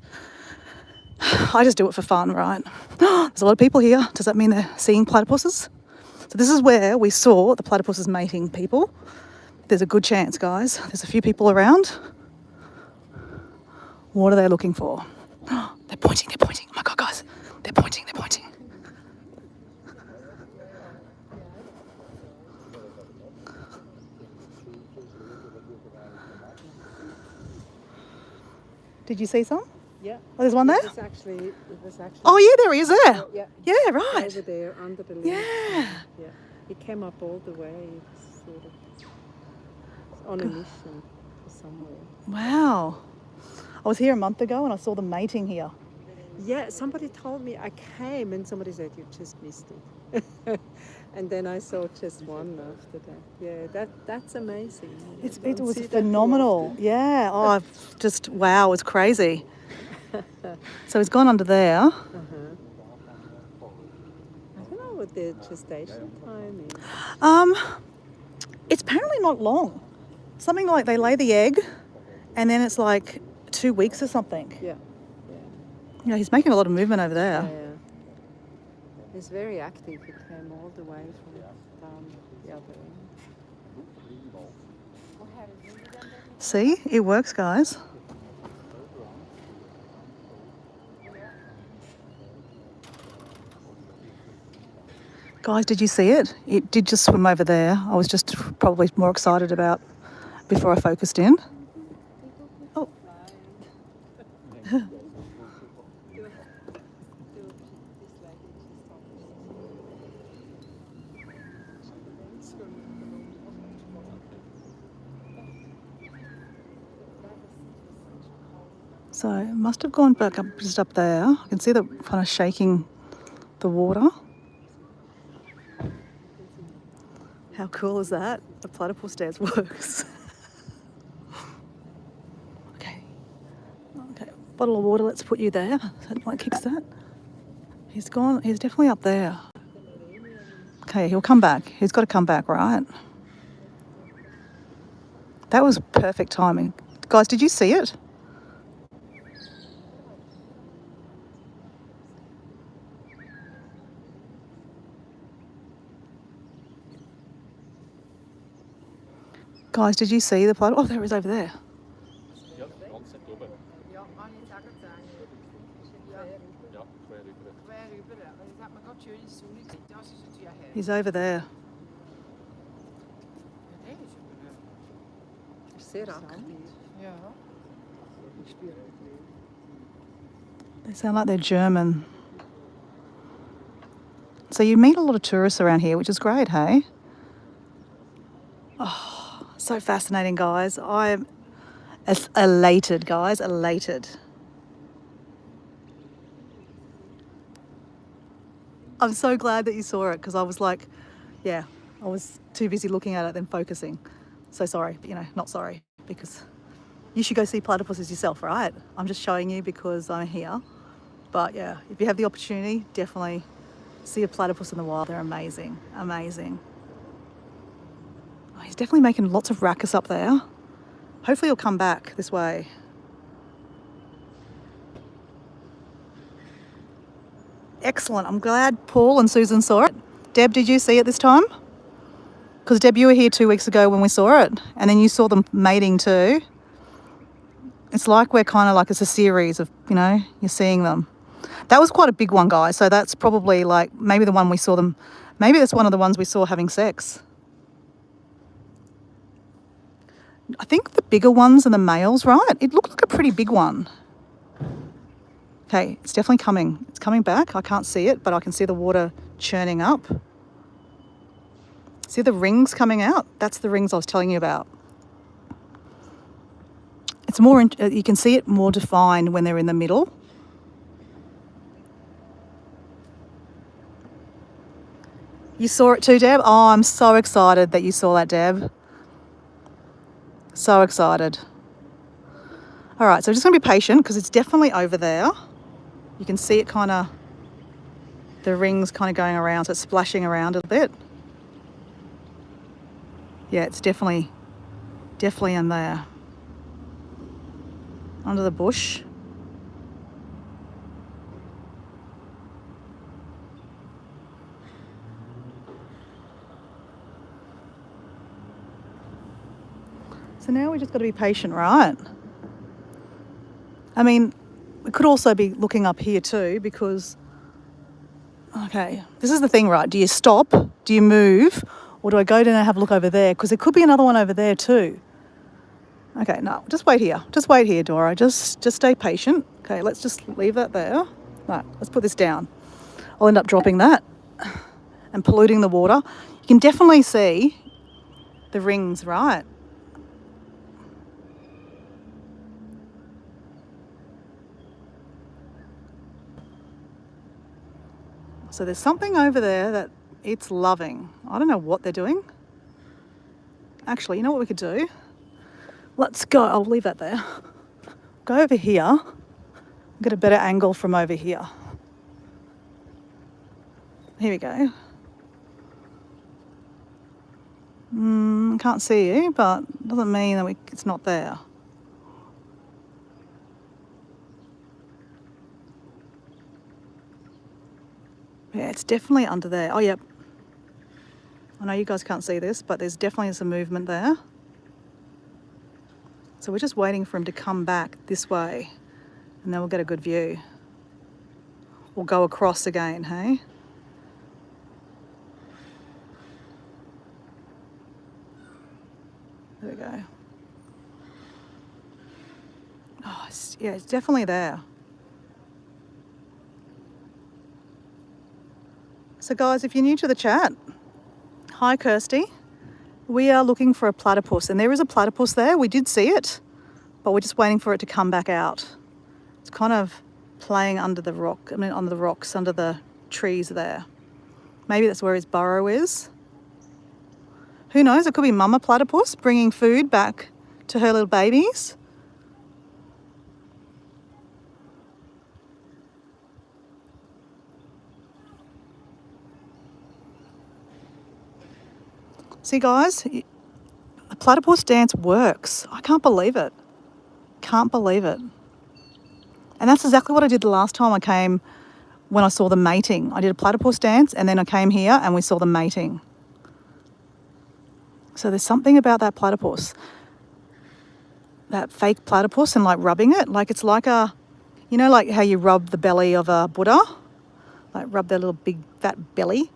I just do it for fun, right? There's a lot of people here. Does that mean they're seeing platypuses? So this is where we saw the platypuses mating people. There's a good chance, guys. There's a few people around. What are they looking for? They're pointing. Oh my God, guys. They're pointing. Did you see some? Yeah. Oh, there's one there? It was actually. Oh, yeah, there he is there. Yeah. Yeah, right. Over there, under the leaf. Yeah. Yeah. He came up all the way, sort of, on a mission to somewhere. Wow. I was here a month ago and I saw them mating here. Yeah, somebody told me, I came and somebody said, you just missed it. And then I saw just one after that. Yeah, that's amazing. It was phenomenal. Yeah. Oh, I've just, wow, it's crazy. So he's gone under there. I don't know what the gestation time is. It's apparently not long. Something like they lay the egg and then it's like 2 weeks or something. Yeah. Yeah, he's making a lot of movement over there. Yeah. He's very active. He came all the way from down the other end. See, it works, guys. Guys, did you see it? It did just swim over there. I was just probably more excited about before I focused in. Oh. So it must have gone back up just up there. I can see the kind of shaking the water. How cool is that? The platypus dance works. Okay. Bottle of water, let's put you there. That might kick that. He's gone, he's definitely up there. Okay, he'll come back. He's got to come back, right? That was perfect timing. Guys, did you see it? Guys, did you see the platypus? Oh, there he is over there. He's over there. They sound like they're German. So you meet a lot of tourists around here, which is great, hey? So fascinating, guys. I'm elated, guys, elated. I'm so glad that you saw it because I was like, yeah, I was too busy looking at it than focusing. So sorry, but, not sorry, because you should go see platypuses yourself, right? I'm just showing you because I'm here. But yeah, if you have the opportunity, definitely see a platypus in the wild. They're amazing, amazing. Oh, he's definitely making lots of racket up there. Hopefully he'll come back this way. Excellent. I'm glad Paul and Susan saw it. Deb, did you see it this time? Because Deb, you were here 2 weeks ago when we saw it, and then you saw them mating too. It's like we're kind of like it's a series of, you're seeing them. That was quite a big one, guys. So that's probably like maybe the one we saw them. Maybe that's one of the ones we saw having sex. I think the bigger ones are the males, right? It looked like a pretty big one. Okay, it's definitely coming. It's coming back. I can't see it, but I can see the water churning up. See the rings coming out? That's the rings I was telling you about. It's more, you can see it more defined when they're in the middle. You saw it too, Deb? Oh, I'm so excited that you saw that, Deb. So excited. All right, so just gonna be patient because it's definitely over there. You can see it kind of, the rings kind of going around, so it's splashing around a bit. Yeah, it's definitely in there. Under the bush. So now we just got to be patient, right? I mean, we could also be looking up here too because, okay, this is the thing, right? Do you stop? Do you move? Or do I go down and have a look over there? Because there could be another one over there too. Okay, no, just wait here. Just wait here, Dora. Just stay patient. Okay, let's just leave that there. Right, let's put this down. I'll end up dropping that and polluting the water. You can definitely see the rings, right? So there's something over there that it's loving. I don't know what they're doing. Actually, you know what we could do? Let's go. I'll leave that there. Go over here. Get a better angle from over here. Here we go. Can't see you, but doesn't mean that it's not there. Yeah, it's definitely under there. Oh, yep. I know you guys can't see this, but there's definitely some movement there. So we're just waiting for him to come back this way, and then we'll get a good view. We'll go across again, hey? There we go. Oh, it's definitely there. So guys, if you're new to the chat, hi Kirsty. We are looking for a platypus, and there is a platypus there. We did see it, but we're just waiting for it to come back out. It's kind of playing under the rock, under the rocks, under the trees there. Maybe that's where his burrow is. Who knows? It could be Mama Platypus bringing food back to her little babies. See, guys, the platypus dance works. I can't believe it. Can't believe it. And that's exactly what I did the last time I came when I saw the mating. I did a platypus dance and then I came here and we saw the mating. So there's something about that platypus, that fake platypus, and like rubbing it. Like it's like like how you rub the belly of a Buddha, like rub their little big fat belly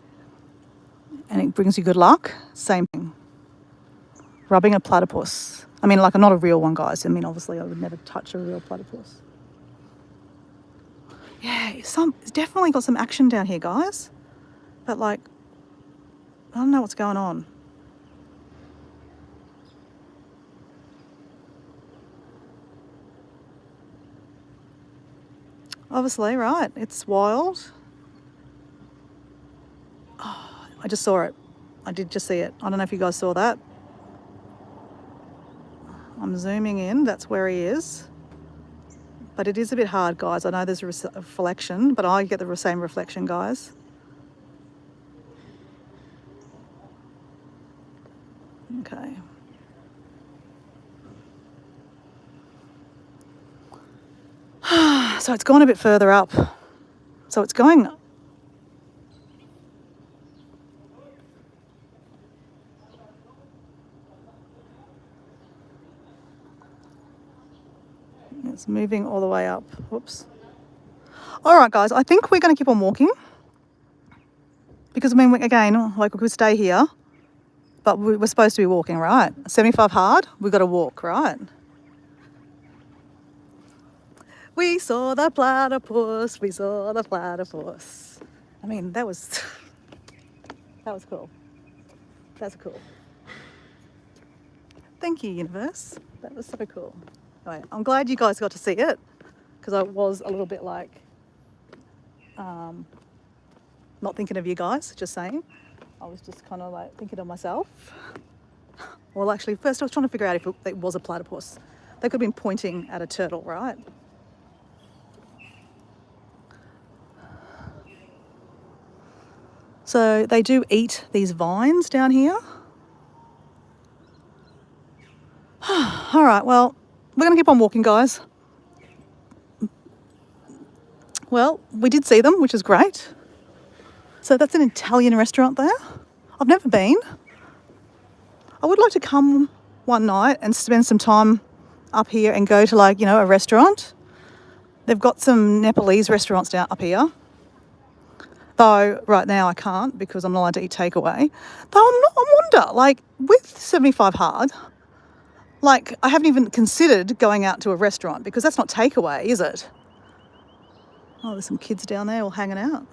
and it brings you good luck. Same thing. Rubbing a platypus. Like not a real one, guys. Obviously I would never touch a real platypus. Yeah, it's definitely got some action down here, guys. But like, I don't know what's going on. Obviously, right? It's wild. Oh, I just saw it. I did just see it. I don't know if you guys saw that. I'm zooming in. That's where he is. But it is a bit hard, guys. I know there's a reflection, but I get the same reflection, guys. Okay. So it's gone a bit further up. So it's going... It's moving all the way up. Whoops. All right, guys. I think we're going to keep on walking. Because, I mean, again, like we could stay here. But we're supposed to be walking, right? 75 hard, we've got to walk, right? We saw the platypus, we saw the platypus. I mean, that was cool. That's cool. Thank you, universe. That was so cool. Anyway, I'm glad you guys got to see it because I was a little bit like, not thinking of you guys, just saying. I was just kind of like thinking of myself. Well, actually, first I was trying to figure out if it was a platypus. They could have been pointing at a turtle, right? So they do eat these vines down here. All right, well, we're going to keep on walking, guys. Well, we did see them, which is great. So that's an Italian restaurant there. I've never been. I would like to come one night and spend some time up here and go to like, you know, a restaurant. They've got some Nepalese restaurants down up here. Though right now I can't because I'm not allowed to eat takeaway. Though I wonder, like with 75 hard, like I haven't even considered going out to a restaurant because that's not takeaway, is it? Oh, there's some kids down there all hanging out.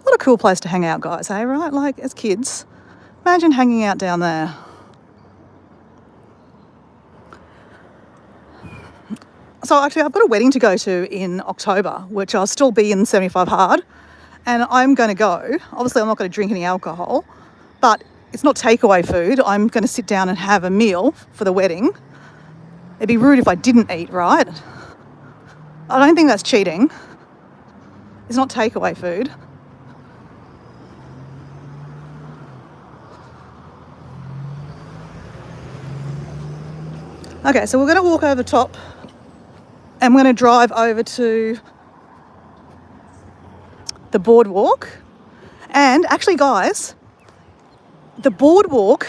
What a cool place to hang out, guys, hey, right? Like as kids, imagine hanging out down there. So actually I've got a wedding to go to in October, which I'll still be in 75 hard. And I'm going to go. Obviously, I'm not going to drink any alcohol, but it's not takeaway food. I'm going to sit down and have a meal for the wedding. It'd be rude if I didn't eat, right? I don't think that's cheating. It's not takeaway food. Okay, so we're going to walk over the top and we're going to drive over to the boardwalk. And actually, guys, the boardwalk...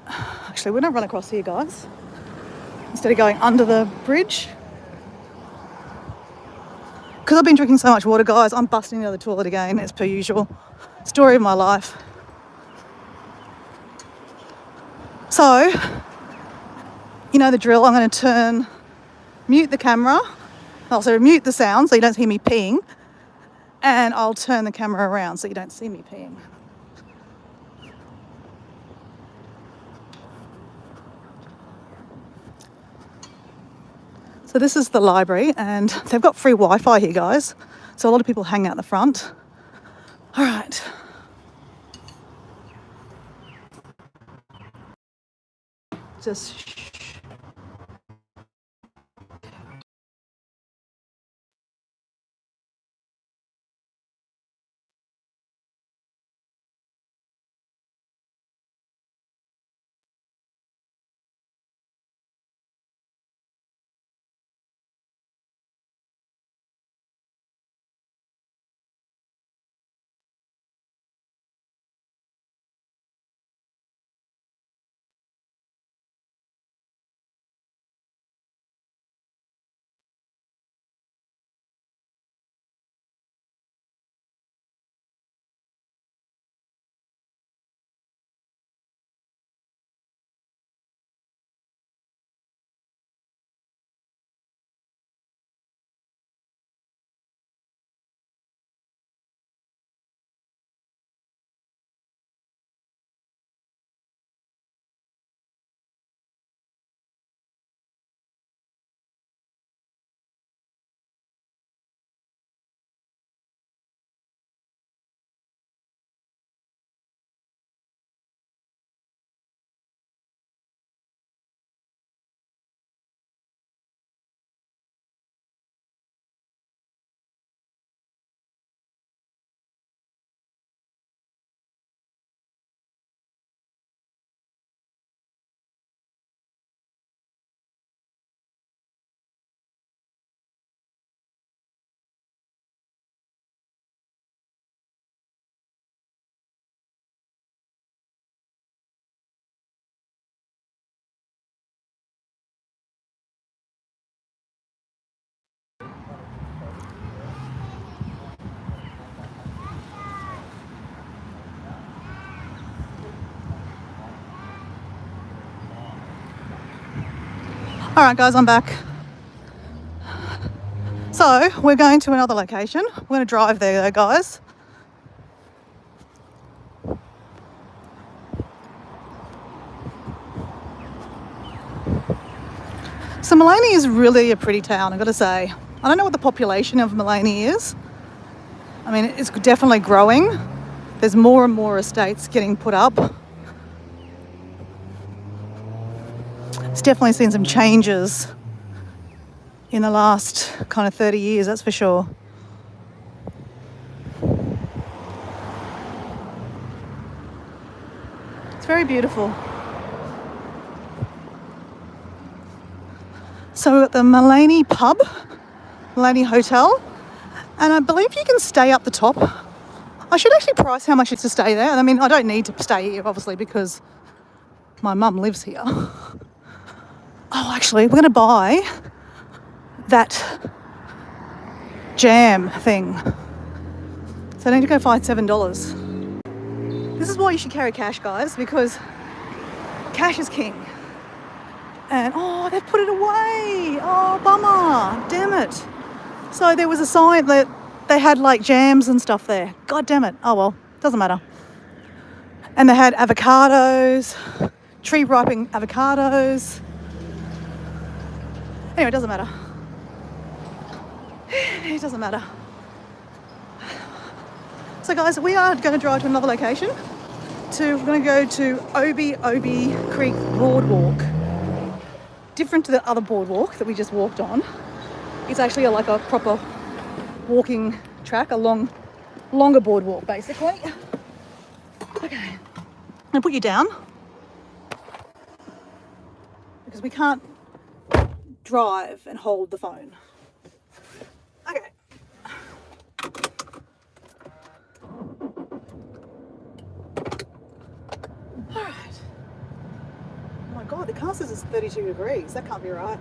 Actually, we're going to run across here, guys, instead of going under the bridge. Because I've been drinking so much water, guys, I'm busting into the toilet again, as per usual. Story of my life. So, you know the drill. I'm going to mute the camera, also mute the sound so you don't hear me peeing, and I'll turn the camera around so you don't see me peeing. So this is the library, and they've got free Wi-Fi here, guys. So a lot of people hang out the front. All right. Just All right, guys, I'm back. So we're going to another location. We're going to drive there, though, guys. So Maleny is really a pretty town, I've got to say. I don't know what the population of Maleny is. I mean, it's definitely growing. There's more and more estates getting put up. It's definitely seen some changes in the last kind of 30 years, that's for sure. It's very beautiful. So we've got the Maleny pub, Maleny Hotel, and I believe you can stay up the top. I should actually price how much it's to stay there. I mean, I don't need to stay here, obviously, because my mum lives here. Oh, actually, we're going to buy that jam thing. So I need to go find $7. This is why you should carry cash, guys, because cash is king. And, oh, they've put it away. Oh, bummer. Damn it. So there was a sign that they had, like, jams and stuff there. God damn it. Oh, well, doesn't matter. And they had avocados, tree-ripening avocados. Anyway, it doesn't matter. It doesn't matter. So, guys, we are going to drive to another location. We're going to go to Obi Obi Creek boardwalk. Different to the other boardwalk that we just walked on. It's actually like a proper walking track, a longer boardwalk, basically. Okay, I'm going to put you down because we can't drive and hold the phone. Okay. All right. Oh my God, the car says it's 32 degrees. That can't be right.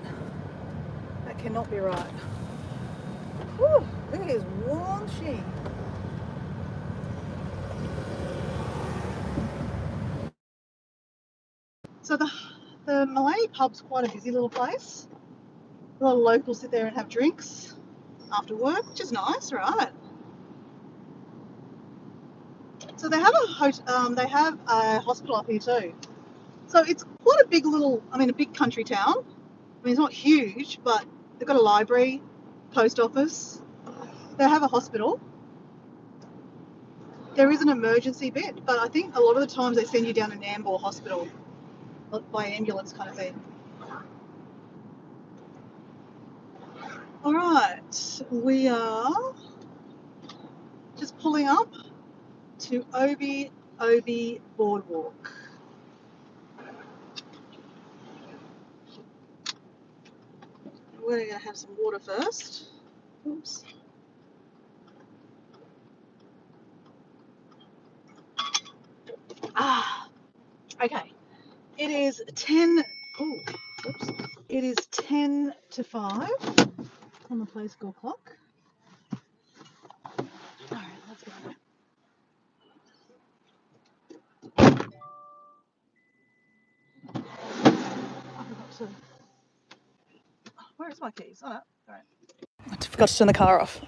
That cannot be right. Whew, it is warm sheen. So the Maleny pub's quite a busy little place. A lot of locals sit there and have drinks after work, which is nice, right? So they have a hospital up here too. So it's quite a big a big country town. I mean, it's not huge, but they've got a library, post office. They have a hospital. There is an emergency bit, but I think a lot of the times they send you down to Nambour Hospital by ambulance kind of thing. All right, we are just pulling up to Obi Obi Boardwalk. We're going to have some water first. Oops. Okay. It is 10. Oh, oops. It is 10 to 5 on the play school clock. All right, let's go. I forgot to. Where's my keys? Oh, no. All right. I forgot to turn the car off.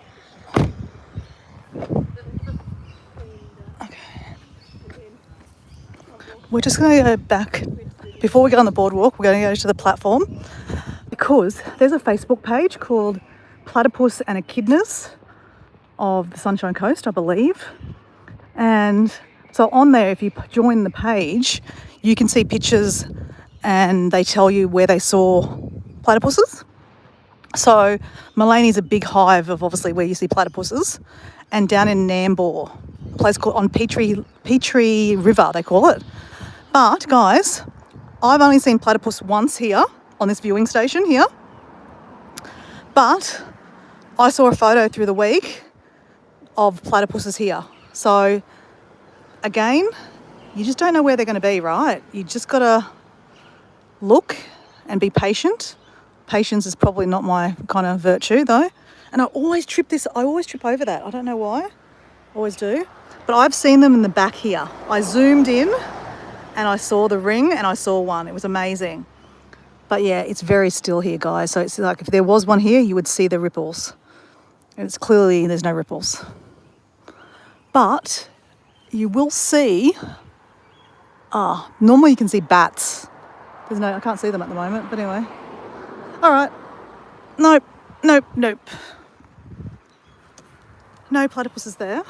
Okay. We're just going to go back. Before we get on the boardwalk, we're going to go to the platform because there's a Facebook page called Platypus and Echidnas of the Sunshine Coast, I believe. And so on there, if you join the page, you can see pictures and they tell you where they saw platypuses. So Maleny is a big hive of obviously where you see platypuses. And down in Nambour, a place called on Petrie River, they call it. But guys, I've only seen platypus once here on this viewing station here. But I saw a photo through the week of platypuses here. So again, you just don't know where they're going to be, right? You just got to look and be patient. Patience is probably not my kind of virtue though. And I always trip over that. I don't know why. Always do. But I've seen them in the back here. I zoomed in and I saw the ring and I saw one. It was amazing. But yeah, it's very still here, guys. So it's like if there was one here, you would see the ripples. And it's clearly there's no ripples. But you will see, normally you can see bats. I can't see them at the moment, but anyway. All right. Nope. No platypuses there.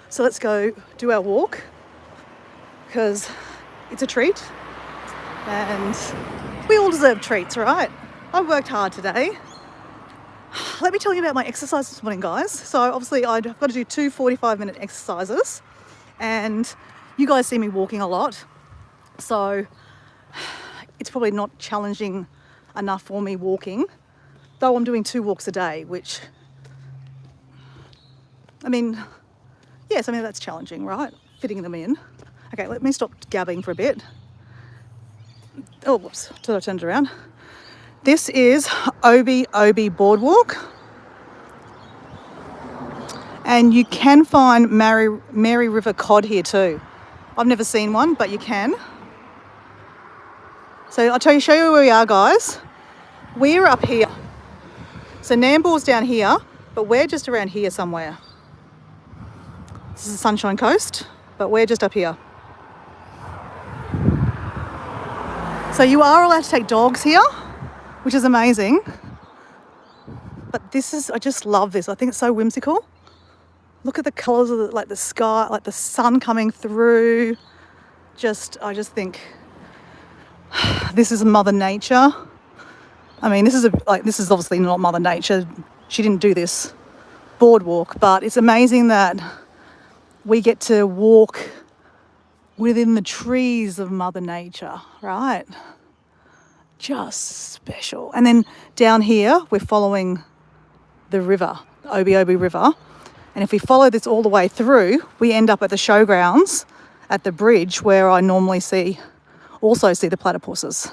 So let's go do our walk because it's a treat and we all deserve treats, right? I've worked hard today. Let me tell you about my exercise this morning, guys. So obviously I've got to do 2 45-minute exercises and you guys see me walking a lot. So it's probably not challenging enough for me walking, though I'm doing 2 walks a day, which, yes, that's challenging, right? Fitting them in. Okay, let me stop gabbing for a bit. Oh, whoops, till I turned it around. This is Obi Obi Boardwalk. And you can find Mary River cod here too. I've never seen one, but you can. So I'll show you where we are, guys. We're up here. So Nambour's down here, but we're just around here somewhere. This is the Sunshine Coast, but we're just up here. So you are allowed to take dogs here, which is amazing. But I just love this. I think it's so whimsical. Look at the colours of the sky, like the sun coming through. I just think this is Mother Nature. This is obviously not Mother Nature. She didn't do this boardwalk, but it's amazing that we get to walk within the trees of Mother Nature, right? Just special. And then down here, we're following the river, the Obi Obi River. And if we follow this all the way through, we end up at the showgrounds at the bridge where I normally also see the platypuses.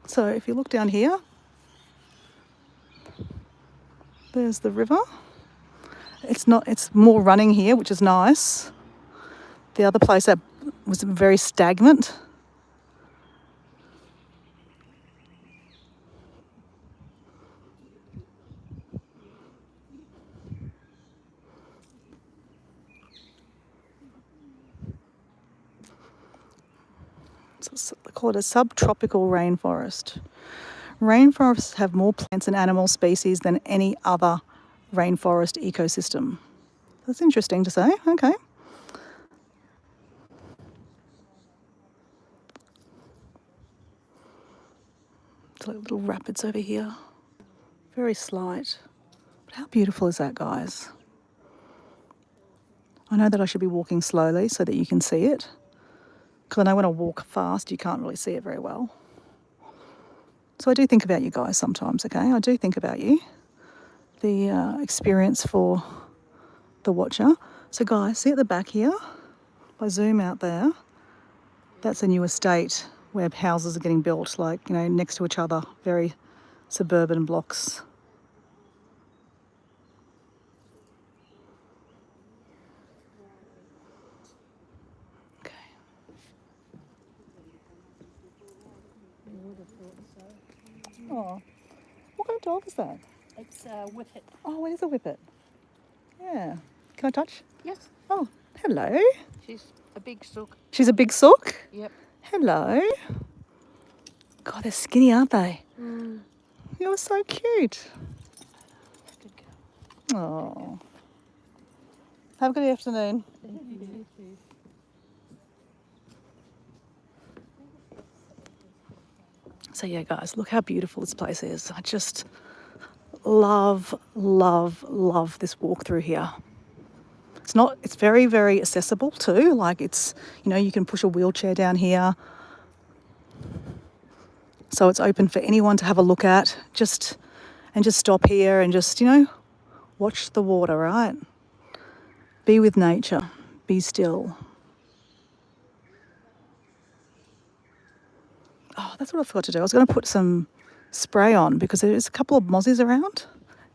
So if you look down here, there's the river. It's more running here, which is nice. The other place that was very stagnant. They call it a subtropical rainforest. Rainforests have more plants and animal species than any other rainforest ecosystem. That's interesting to say. Okay. It's like little rapids over here. Very slight. But how beautiful is that, guys? I know that I should be walking slowly so that you can see it. Because I know when I walk fast, you can't really see it very well. So I do think about you guys sometimes, okay? I do think about you. The experience for the watcher. So guys, see at the back here? If I zoom out there, that's a new estate where houses are getting built, next to each other, very suburban blocks. Oh, what kind of dog is that? It's a whippet. Oh, it is a whippet. Yeah. Can I touch? Yes. Oh, hello. She's a big sook. She's a big sook? Yep. Hello. God, they're skinny, aren't they? Mm. You're so cute. Good girl. Oh. Have a good afternoon. Thank you. So yeah, guys, look how beautiful this place is. I just love, love, love this walk through here. It's very, very accessible too. You can push a wheelchair down here. So it's open for anyone to have a look at. Just stop here and just watch the water, right? Be with nature. Be still. Oh, that's what I forgot to do. I was going to put some spray on because there's a couple of mozzies around.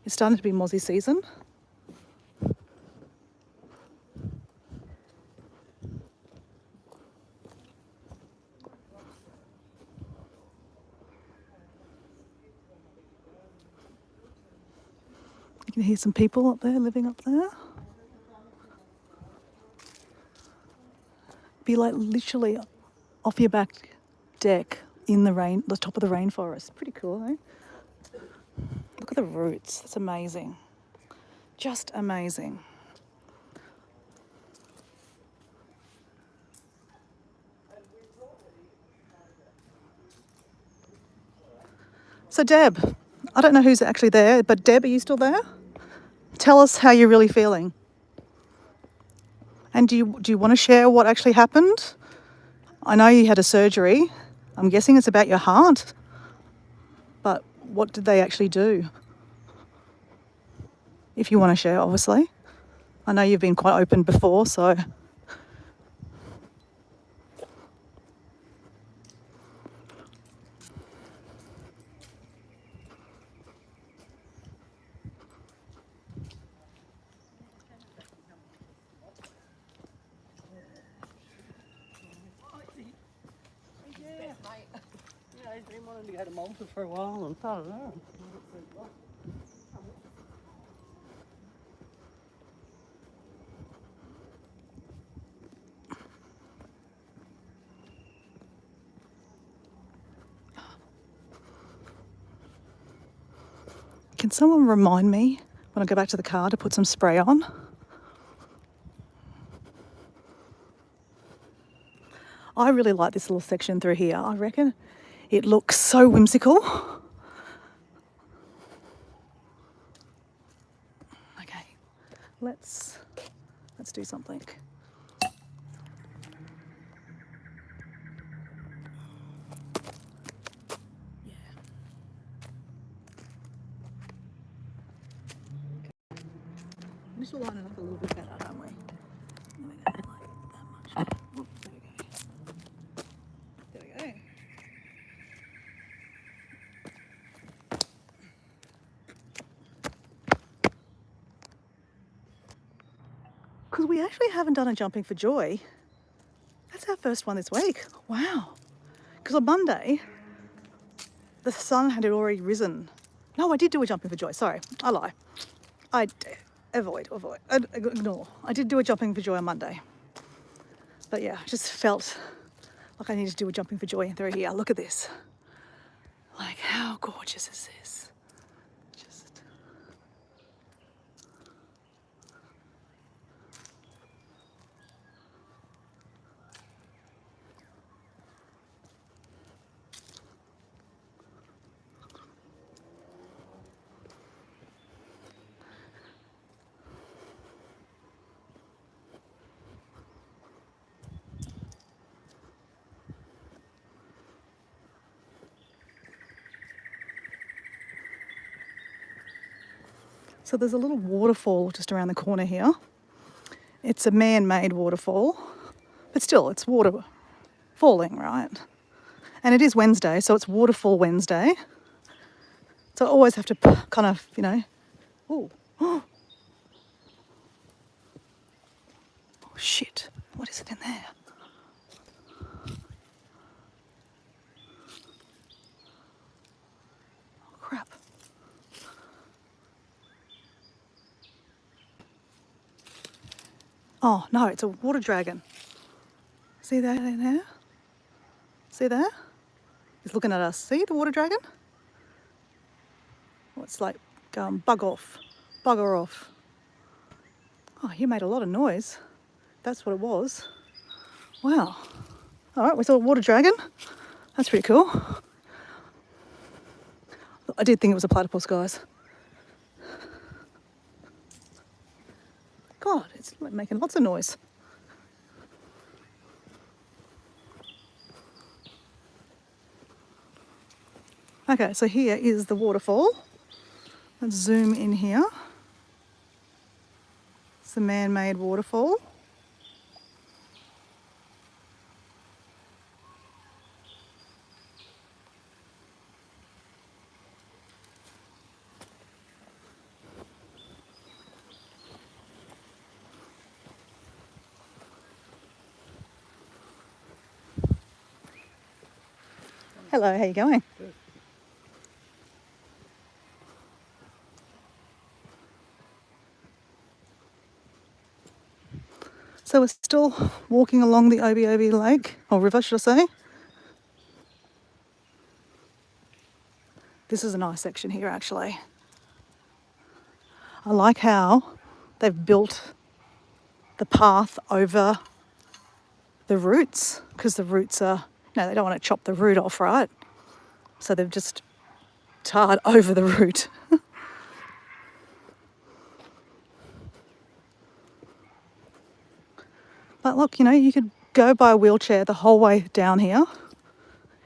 It's starting to be mozzie season. You can hear some people up there, living up there. Be like literally off your back deck in the rain, the top of the rainforest. Pretty cool, eh? Look at the roots. That's amazing. Just amazing. So Deb, I don't know who's actually there, but Deb, are you still there? Tell us how you're really feeling. And do you want to share what actually happened? I know you had a surgery. I'm guessing it's about your heart. But what did they actually do? If you want to share, obviously. I know you've been quite open before, so. Yeah, he's been wanting to go to Malta for a while and I don't know. Can someone remind me when I go back to the car to put some spray on? I really like this little section through here. I reckon it looks so whimsical. Okay, let's do something. Yeah. We should line it up a little bit better, don't we? There we go, like that much. Oops, there we go. There we go. Because we actually haven't done a jumping for joy. That's our first one this week. Wow. Because on Monday, the sun had already risen. No, I did do a jumping for joy. Sorry, I lie. Ignore. I did do a jumping for joy on Monday. But yeah, I just felt like I needed to do a jumping for joy through here. Look at this. Like, how gorgeous is this? Just. So there's a little waterfall just around the corner here. It's a man-made waterfall, but still it's water falling, right? And it is Wednesday, so it's Waterfall Wednesday. So I always have to kind of, oh, oh shit, what is it in there? Oh, crap. Oh, no, it's a water dragon. See that in there? See there? He's looking at us. See the water dragon? Oh, it's like, bug off. Bugger off. Oh, you made a lot of noise. That's what it was. Wow. All right, we saw a water dragon. That's pretty cool. I did think it was a platypus, guys. God, it's making lots of noise. Okay, so here is the waterfall. Let's zoom in here. It's a man-made waterfall. Hello, how you going? Good. So we're still walking along the Obi Obi Lake, or river, should I say. This is a nice section here, actually. I like how they've built the path over the roots, because the roots are, they don't want to chop the root off, right? So they've just tarred over the root. But look, you could go by wheelchair the whole way down here.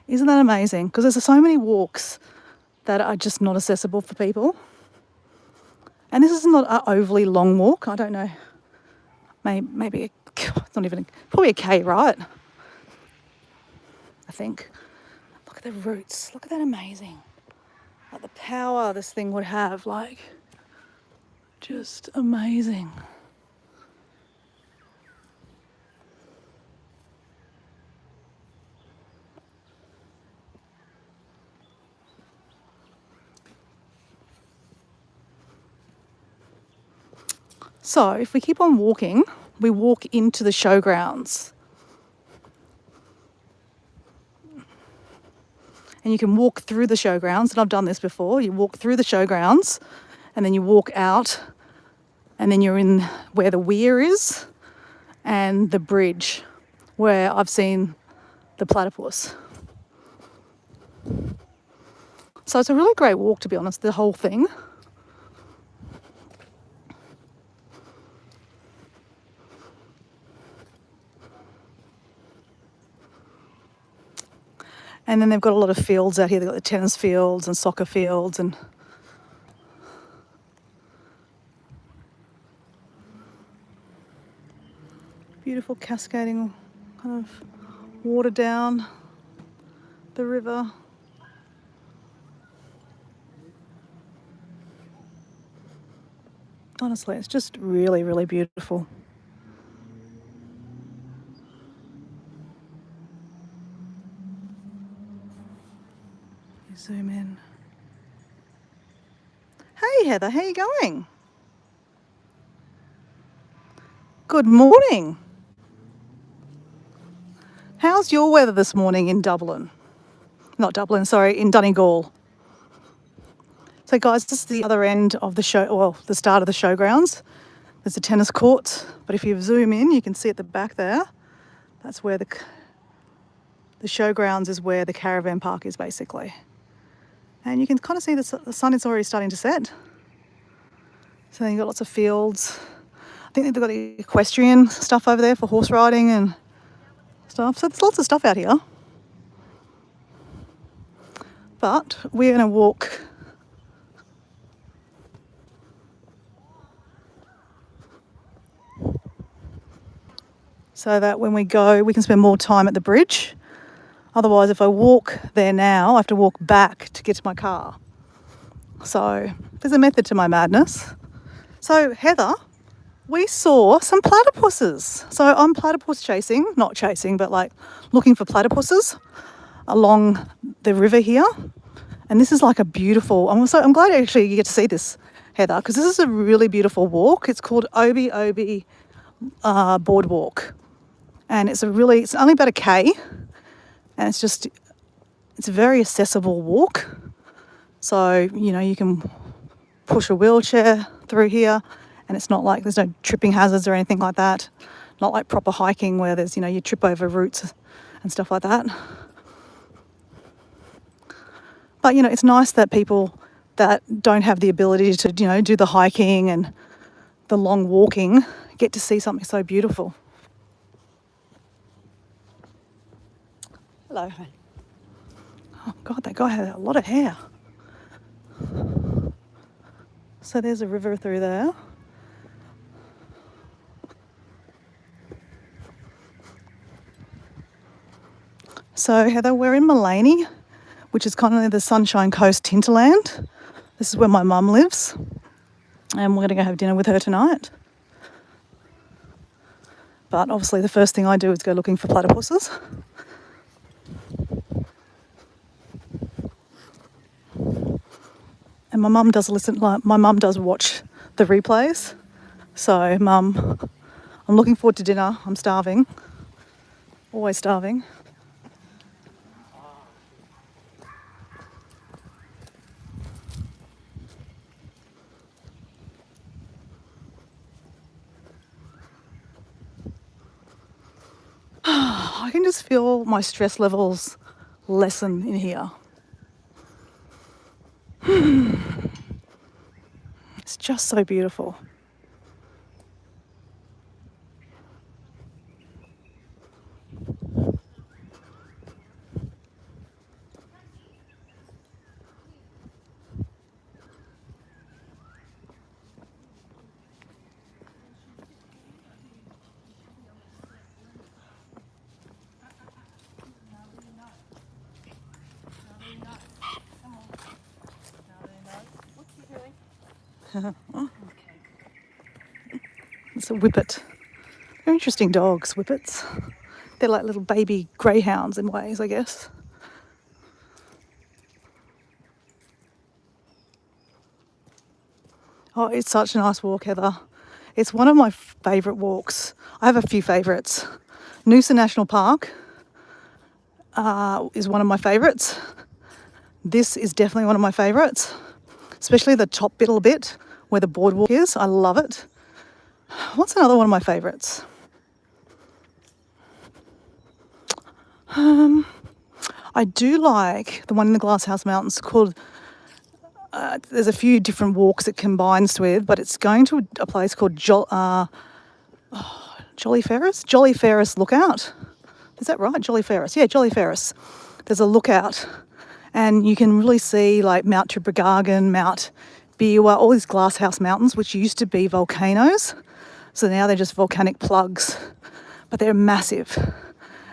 Isn't that amazing? Because there's so many walks that are just not accessible for people. And this is not an overly long walk. I don't know. Maybe it's not even, probably a K, right? I think. Look at the roots. Look at that amazing. Like the power this thing would have, like, just amazing. So if we keep on walking, we walk into the showgrounds. And you can walk through the showgrounds, and I've done this before. You walk through the showgrounds, and then you walk out, and then you're in where the weir is, and the bridge, where I've seen the platypus. So it's a really great walk, to be honest, the whole thing. And then they've got a lot of fields out here. They've got the tennis fields and soccer fields and beautiful cascading kind of water down the river. Honestly, it's just really, really beautiful. Zoom in. Hey Heather, how you going? Good morning. How's your weather this morning in Dublin? Not Dublin, sorry, in Donegal. So guys, this is the other end of the show, well, the start of the showgrounds. There's a tennis court, but if you zoom in, you can see at the back there, that's where the showgrounds is where the caravan park is basically. And you can kind of see the sun is already starting to set. So then you've got lots of fields. I think they've got the equestrian stuff over there for horse riding and stuff. So there's lots of stuff out here. But we're going to walk so that when we go, we can spend more time at the bridge. Otherwise, if I walk there now, I have to walk back to get to my car. So there's a method to my madness. So Heather, we saw some platypuses. So I'm platypus chasing, not chasing, but like looking for platypuses along the river here. And this is like a beautiful, I'm glad actually you get to see this, Heather, because this is a really beautiful walk. It's called Obi Obi boardwalk. And it's only about a K. And it's a very accessible walk. So, you can push a wheelchair through here and it's not like there's no tripping hazards or anything like that. Not like proper hiking where there's, you trip over roots and stuff like that. But, it's nice that people that don't have the ability to, do the hiking and the long walking get to see something so beautiful. Hello. Oh God, that guy had a lot of hair. So there's a river through there. So Heather, we're in Maleny, which is kind of the Sunshine Coast hinterland. This is where my mum lives. And we're going to go have dinner with her tonight. But obviously the first thing I do is go looking for platypuses. And my mum does listen, like my mum does watch the replays. So mum, I'm looking forward to dinner. I'm starving. Always starving. I can just feel my stress levels lessen in here. It's just so beautiful. It's a whippet. They're interesting dogs, whippets. They're like little baby greyhounds in ways, I guess. Oh, it's such a nice walk, Heather. It's one of my favourite walks. I have a few favourites. Noosa National Park is one of my favourites. This is definitely one of my favourites, especially the top little bit where the boardwalk is. I love it. What's another one of my favourites? I do like the one in the Glasshouse Mountains called, there's a few different walks it combines with, but it's going to a place called Jolly Ferris? Jolly Ferris Lookout. Is that right? Jolly Ferris. Yeah, Jolly Ferris. There's a lookout and you can really see like Mount Trippegargan, Mount Biwa, all these glasshouse mountains, which used to be volcanoes. So now they're just volcanic plugs, but they're massive.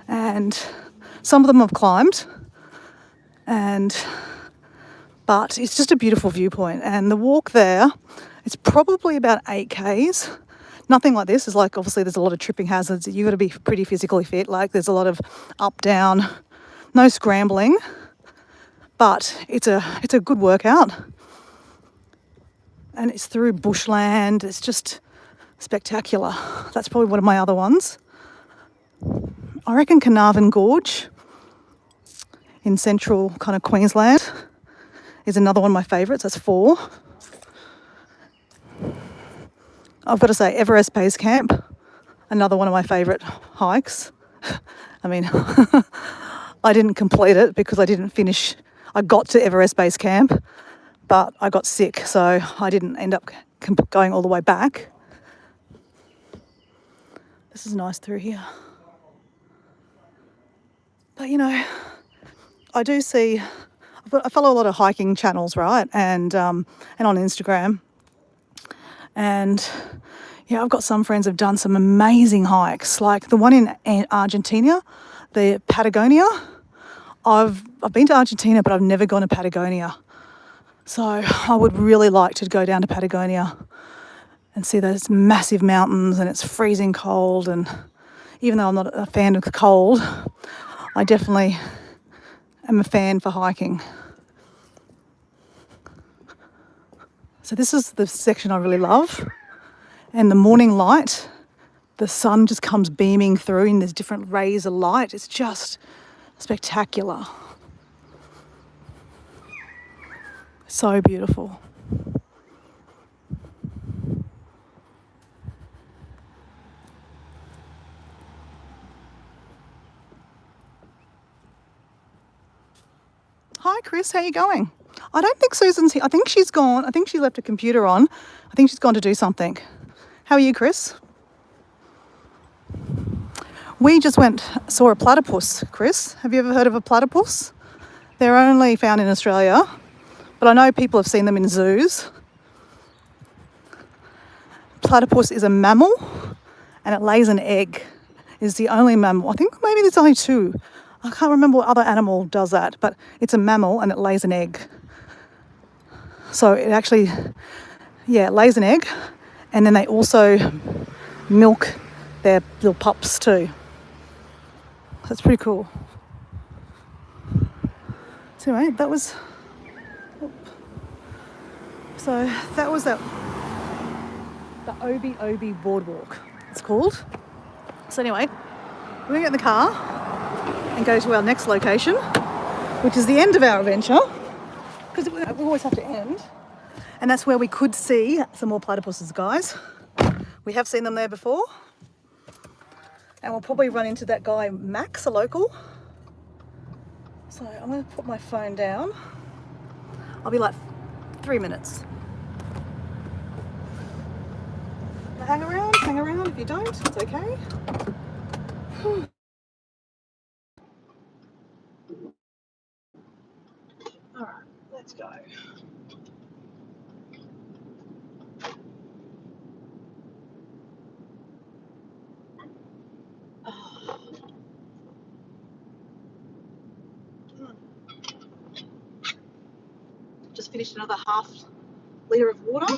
And some of them I've climbed, but it's just a beautiful viewpoint. And the walk there, it's probably about 8 Ks. Nothing like this. Is like, obviously there's a lot of tripping hazards. You've got to be pretty physically fit. Like there's a lot of up, down, no scrambling, but it's a good workout. And it's through bushland. It's just spectacular. That's probably one of my other ones. I reckon Carnarvon Gorge in central kind of Queensland is another one of my favourites. That's 4. I've got to say Everest Base Camp, another one of my favourite hikes. I mean, I didn't complete it because I didn't finish. I got to Everest Base Camp, but I got sick, so I didn't end up going all the way back. This is nice through here. But, you know, I do see, I follow a lot of hiking channels, right, and on Instagram. And, yeah, I've got some friends who've done some amazing hikes, like the one in Argentina, the Patagonia. I've been to Argentina, but I've never gone to Patagonia. So I would really like to go down to Patagonia and see those massive mountains, and it's freezing cold. And even though I'm not a fan of the cold, I definitely am a fan for hiking. So this is the section I really love. And the morning light, the sun just comes beaming through and there's different rays of light. It's just spectacular. So beautiful. Hi Chris, how you going? I don't think Susan's here. I think she's gone. I think she left her computer on. I think she's gone to do something. How are you, Chris? We just saw a platypus, Chris. Have you ever heard of a platypus? They're only found in Australia, but I know people have seen them in zoos. Platypus is a mammal and it lays an egg. It's the only mammal. I think maybe there's only 2. I can't remember what other animal does that, but it's a mammal and it lays an egg. So it actually, yeah, it lays an egg, and then they also milk their little pups too. That's pretty cool. So anyway, that was So that was the Obi Obi boardwalk, it's called. So anyway, we're going to get in the car and go to our next location, which is the end of our adventure, because we always have to end. And that's where we could see some more platypuses, guys. We have seen them there before. And we'll probably run into that guy, Max, a local. So I'm going to put my phone down. I'll be like 3 minutes. Hang around. If you don't, it's okay. All right, let's go. Just finished another half litre of water.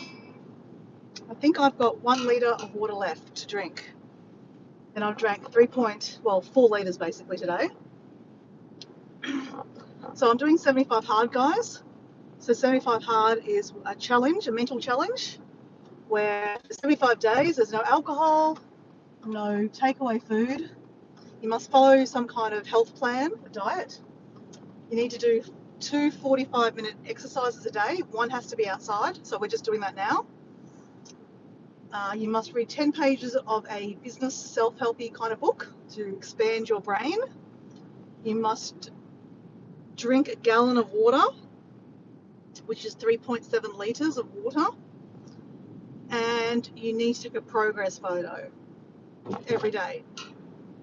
I think I've got 1 litre of water left to drink. And I've drank 4 litres basically today. So I'm doing 75 hard, guys. So 75 hard is a challenge, a mental challenge, where for 75 days there's no alcohol, no takeaway food. You must follow some kind of health plan, a diet. You need to do 2 45-minute exercises a day. One has to be outside, so we're just doing that now. You must read 10 pages of a business self-helpy kind of book to expand your brain. You must drink a gallon of water, which is 3.7 litres of water. And you need to take a progress photo every day.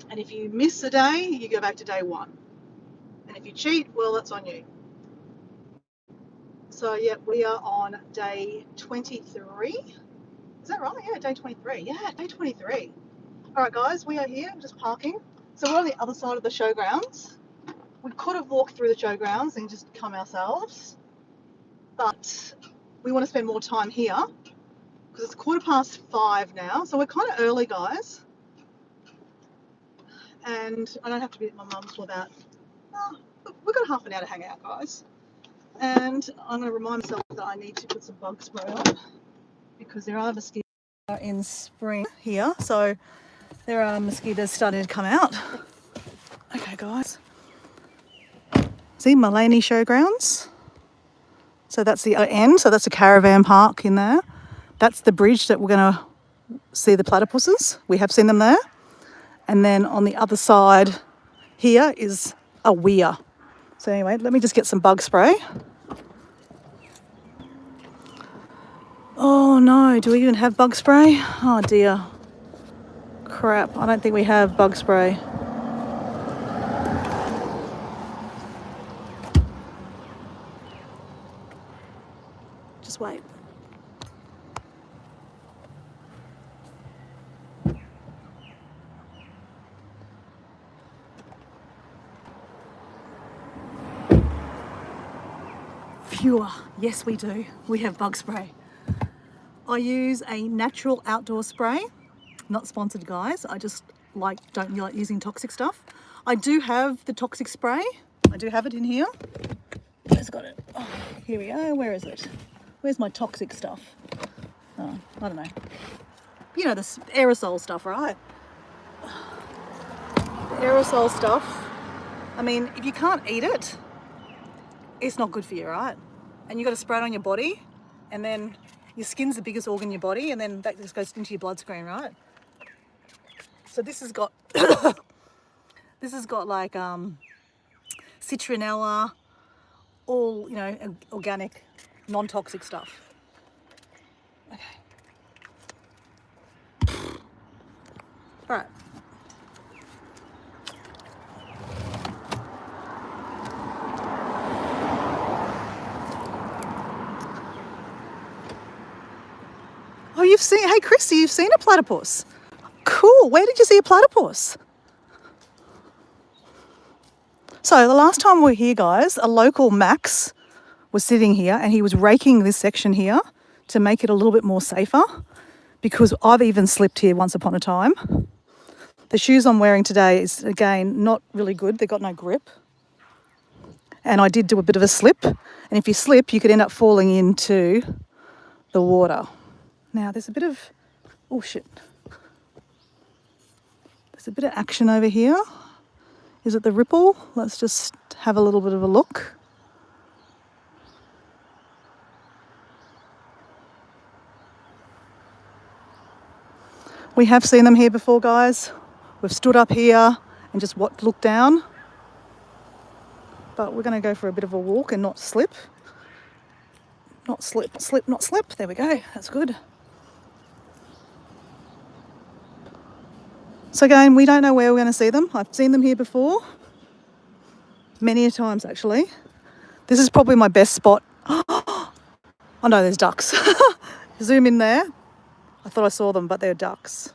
And if you miss a day, you go back to day 1. And if you cheat, well, that's on you. So, yeah, we are on day 23. Is that right? Yeah, day 23. Yeah, day 23. All right, guys, we are here, just parking. So we're on the other side of the showgrounds. We could have walked through the showgrounds and just come ourselves, but we want to spend more time here because it's 5:15 now. So we're kind of early, guys. And I don't have to be at my mum's till about, we've got half an hour to hang out, guys. And I'm going to remind myself that I need to put some bug spray on because there are mosquitoes in spring here. So there are mosquitoes starting to come out. Okay, guys. See, Maleny Showgrounds. So that's the end. So that's a caravan park in there. That's the bridge that we're going to see the platypuses. We have seen them there. And then on the other side here is a weir. So anyway, let me just get some bug spray. Oh no, do we even have bug spray? Oh dear. Crap, I don't think we have bug spray. Just wait. Phew, yes we do. We have bug spray. I use a natural outdoor spray. Not sponsored, guys. I just don't like using toxic stuff. I do have the toxic spray. I do have it in here. Where's got it? Oh, here we go. Where is it? Where's my toxic stuff? Oh, I don't know. You know, the aerosol stuff, right? The aerosol stuff. I mean, if you can't eat it, it's not good for you, right? And you got to spray it on your body, and then your skin's the biggest organ in your body, and then that just goes into your bloodstream, right? So this has got like citronella, all, you know, organic, non-toxic stuff. Okay. All right. Oh, hey Christy, you've seen a platypus. Cool, where did you see a platypus? So the last time we were here, guys, a local Max was sitting here and he was raking this section here to make it a little bit more safer because I've even slipped here once upon a time. The shoes I'm wearing today is, again, not really good. They've got no grip. And I did do a bit of a slip. And if you slip, you could end up falling into the water. Now there's a bit of, oh shit. There's a bit of action over here. Is it the ripple? Let's just have a little bit of a look. We have seen them here before, guys. We've stood up here and just looked down. But we're going to go for a bit of a walk and not slip. Not slip, slip, not slip. There we go. That's good. So again, we don't know where we're going to see them. I've seen them here before. Many a times, actually. This is probably my best spot. Oh no, there's ducks. Zoom in there. I thought I saw them, but they're ducks.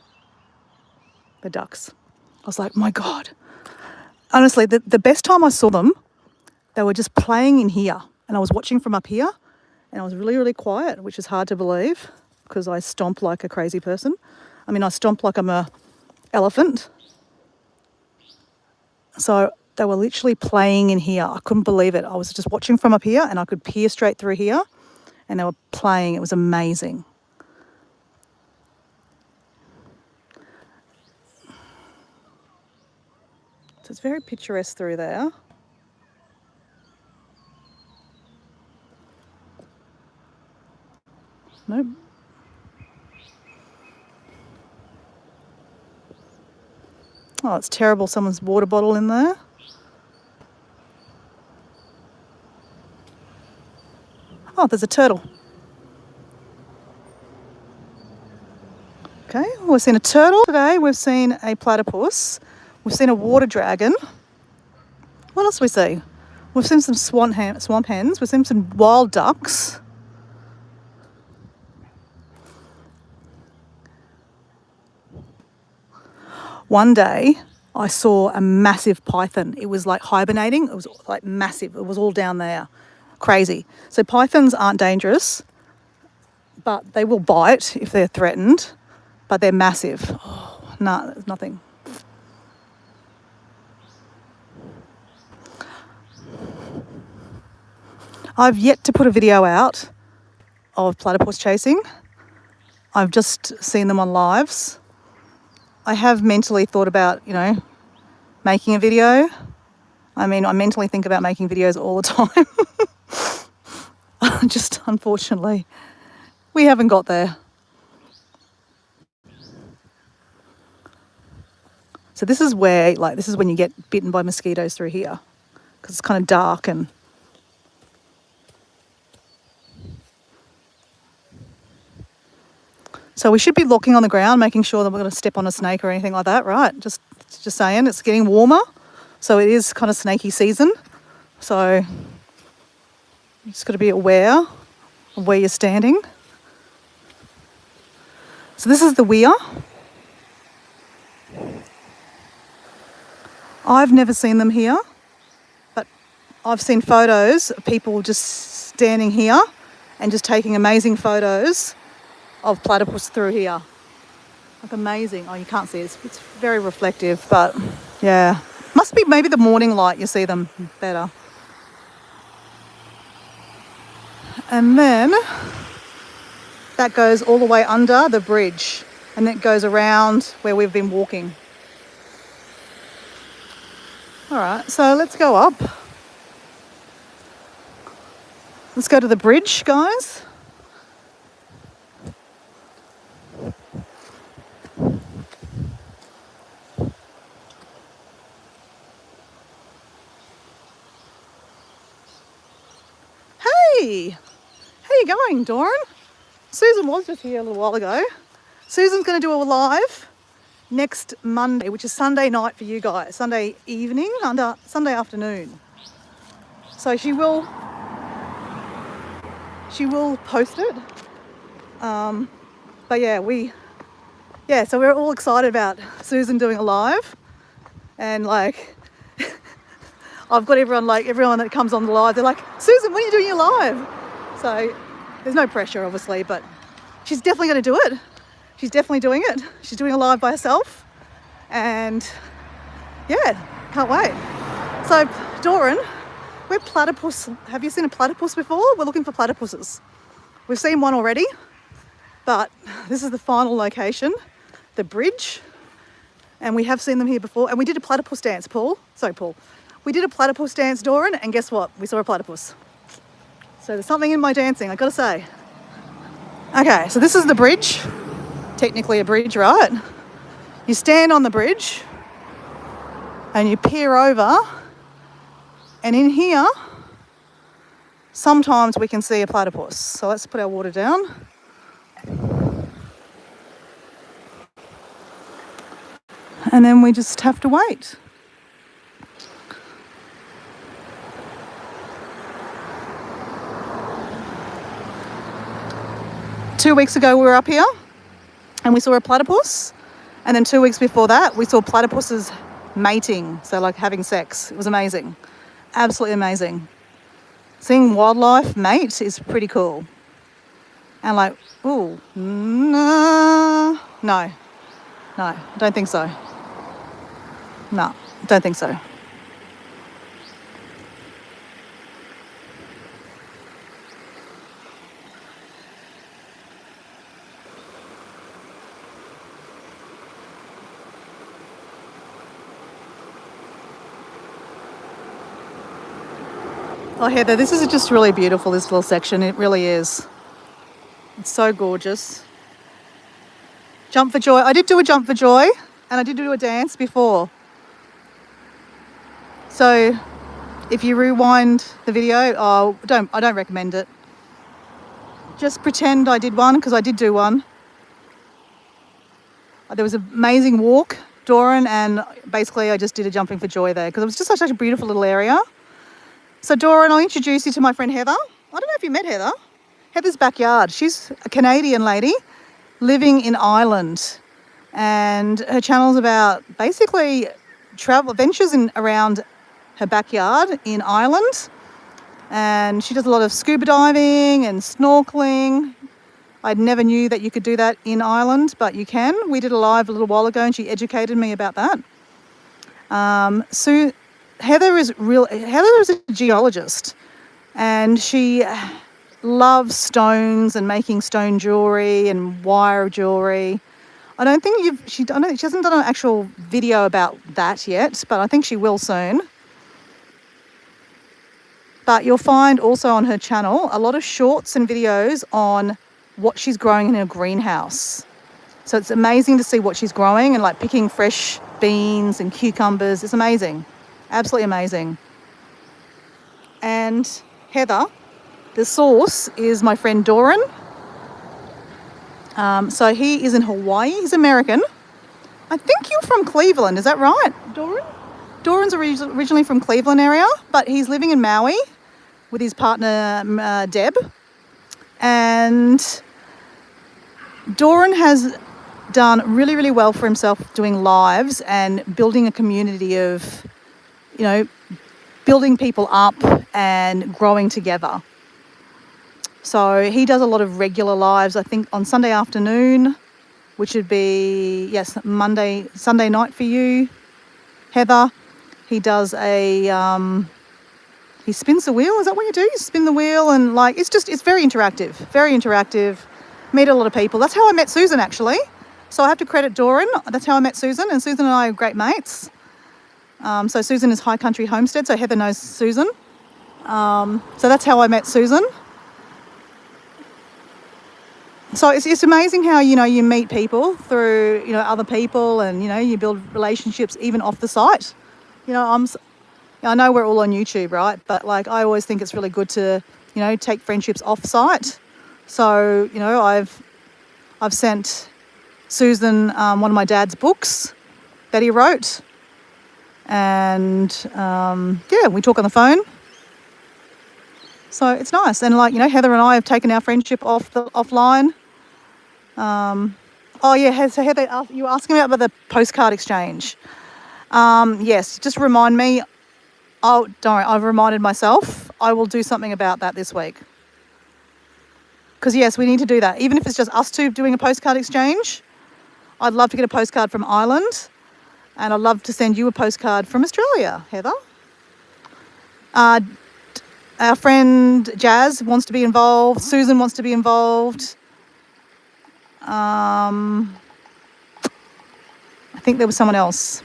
They're ducks. I was like, my God. Honestly, the best time I saw them, they were just playing in here. And I was watching from up here. And I was really, really quiet, which is hard to believe because I stomp like a crazy person. I mean, I stomp like I'm a elephant. So they were literally playing in here. I couldn't believe it. I was just watching from up here and I could peer straight through here and they were playing. It was amazing. So it's very picturesque through there. Nope. Oh, it's terrible. Someone's water bottle in there. Oh, there's a turtle. Okay, we've seen a turtle today. We've seen a platypus. We've seen a water dragon. What else do we see? We've seen some swamp hens. We've seen some wild ducks. One day, I saw a massive python. It was like hibernating. It was like massive. It was all down there. Crazy. So pythons aren't dangerous, but they will bite if they're threatened, but they're massive. Oh, no, there's nothing. I've yet to put a video out of platypus chasing. I've just seen them on lives. I have mentally thought about, making a video. I mean, I mentally think about making videos all the time. Just unfortunately, we haven't got there. So this is where, this is when you get bitten by mosquitoes through here, because it's kind of dark and so we should be looking on the ground, making sure that we're going to step on a snake or anything like that, right? Just saying, it's getting warmer, so it is kind of snaky season. So you just got to be aware of where you're standing. So this is the weir. I've never seen them here, but I've seen photos of people just standing here and just taking amazing photos of platypus through here. Like amazing. Oh, you can't see it. It's very reflective, but yeah. Must be maybe the morning light you see them better. And then that goes all the way under the bridge and then it goes around where we've been walking. All right, so let's go up. Let's go to the bridge, guys. Hey, how you going, Doran? Susan was just here a little while ago. Susan's going to do a live next Monday, which is Sunday night for you guys, Sunday evening, Sunday afternoon. So she will post it. But yeah, so we're all excited about Susan doing a live, and I've got everyone that comes on the live, they're like, Susan, when are you doing your live? So there's no pressure, obviously, but she's definitely going to do it. She's definitely doing it. She's doing a live by herself. And yeah, can't wait. So Doran, we're platypus. Have you seen a platypus before? We're looking for platypuses. We've seen one already. But this is the final location, the bridge. And we have seen them here before. And we did a platypus dance, Paul. Sorry, Paul. We did a platypus dance, Doran, and guess what? We saw a platypus. So there's something in my dancing, I gotta say. Okay, so this is the bridge. Technically a bridge, right? You stand on the bridge and you peer over, and in here, sometimes we can see a platypus. So let's put our water down. And then we just have to wait. Two weeks ago we were up here and we saw a platypus, and then 2 weeks before that we saw platypuses mating, so like having sex. It was amazing, absolutely amazing. Seeing wildlife mate is pretty cool. And like, ooh, no, I don't think so. No, don't think so. Oh, Heather, this is just really beautiful, this little section. It really is. It's so gorgeous. Jump for joy. I did do a jump for joy, and I did do a dance before. So if you rewind the video, I don't recommend it. Just pretend I did one, because I did do one. There was an amazing walk, Doran, and basically I just did a jumping for joy there, because it was just such a beautiful little area. So Doran, I'll introduce you to my friend Heather. I don't know if you met Heather. Heather's backyard. She's a Canadian lady living in Ireland, and her channel's about basically travel adventures around her backyard in Ireland, and she does a lot of scuba diving and snorkeling. I never knew that you could do that in Ireland, but you can. We did a live a little while ago and she educated me about that. Heather is a geologist, and she loves stones and making stone jewellery and wire jewellery. I don't think she hasn't done an actual video about that yet, but I think she will soon. But you'll find also on her channel a lot of shorts and videos on what she's growing in her greenhouse. So it's amazing to see what she's growing, and like picking fresh beans and cucumbers. It's amazing. Absolutely amazing. And Heather, the source is my friend Doran. So he is in Hawaii. He's American. I think you're from Cleveland. Is that right, Doran? Doran's originally from Cleveland area, but he's living in Maui with his partner Deb. And Doran has done really, really well for himself doing lives and building a community of, building people up and growing together. So he does a lot of regular lives, I think on Sunday afternoon, which would be, Sunday night for you, Heather. He does he spins the wheel. Is that what you do? You spin the wheel, and it's very interactive, Meet a lot of people. That's how I met Susan, actually. So I have to credit Doran. That's how I met Susan, and Susan and I are great mates. So Susan is High Country Homestead, so Heather knows Susan. So that's how I met Susan. So it's amazing how, you meet people through, other people, and, you build relationships even off the site. I know we're all on YouTube, right? But I always think it's really good to, take friendships off site. So, I've sent Susan one of my dad's books that he wrote. And we talk on the phone. So it's nice. And Heather and I have taken our friendship offline. So Heather, you were asking about the postcard exchange. Yes, just remind me. Oh, don't worry, I've reminded myself. I will do something about that this week. Because yes, we need to do that. Even if it's just us two doing a postcard exchange, I'd love to get a postcard from Ireland, and I'd love to send you a postcard from Australia, Heather. Our friend Jazz wants to be involved. Susan wants to be involved. I think there was someone else.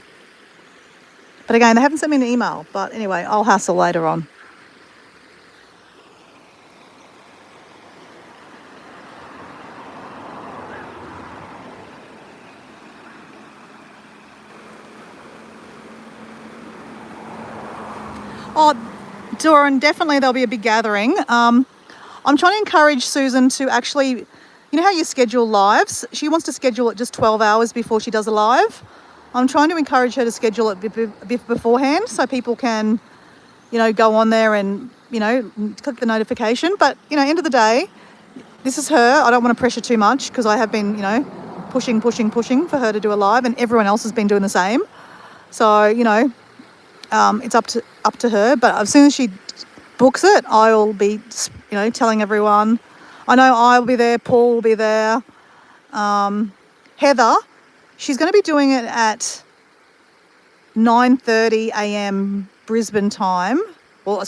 But again, they haven't sent me an email. But anyway, I'll hassle later on. Oh, Doran, definitely there'll be a big gathering. I'm trying to encourage Susan to actually, you know how you schedule lives? She wants to schedule it just 12 hours before she does a live. I'm trying to encourage her to schedule it a bit beforehand so people can, you know, go on there and, you know, click the notification. But, you know, end of the day, this is her. I don't want to pressure too much because I have been, you know, pushing for her to do a live, and everyone else has been doing the same. So, you know, it's up to her. But as soon as she books it, I'll be, you know, telling everyone. I know I'll be there. Paul will be there. Heather, she's going to be doing it at 9:30 a.m. Brisbane time, or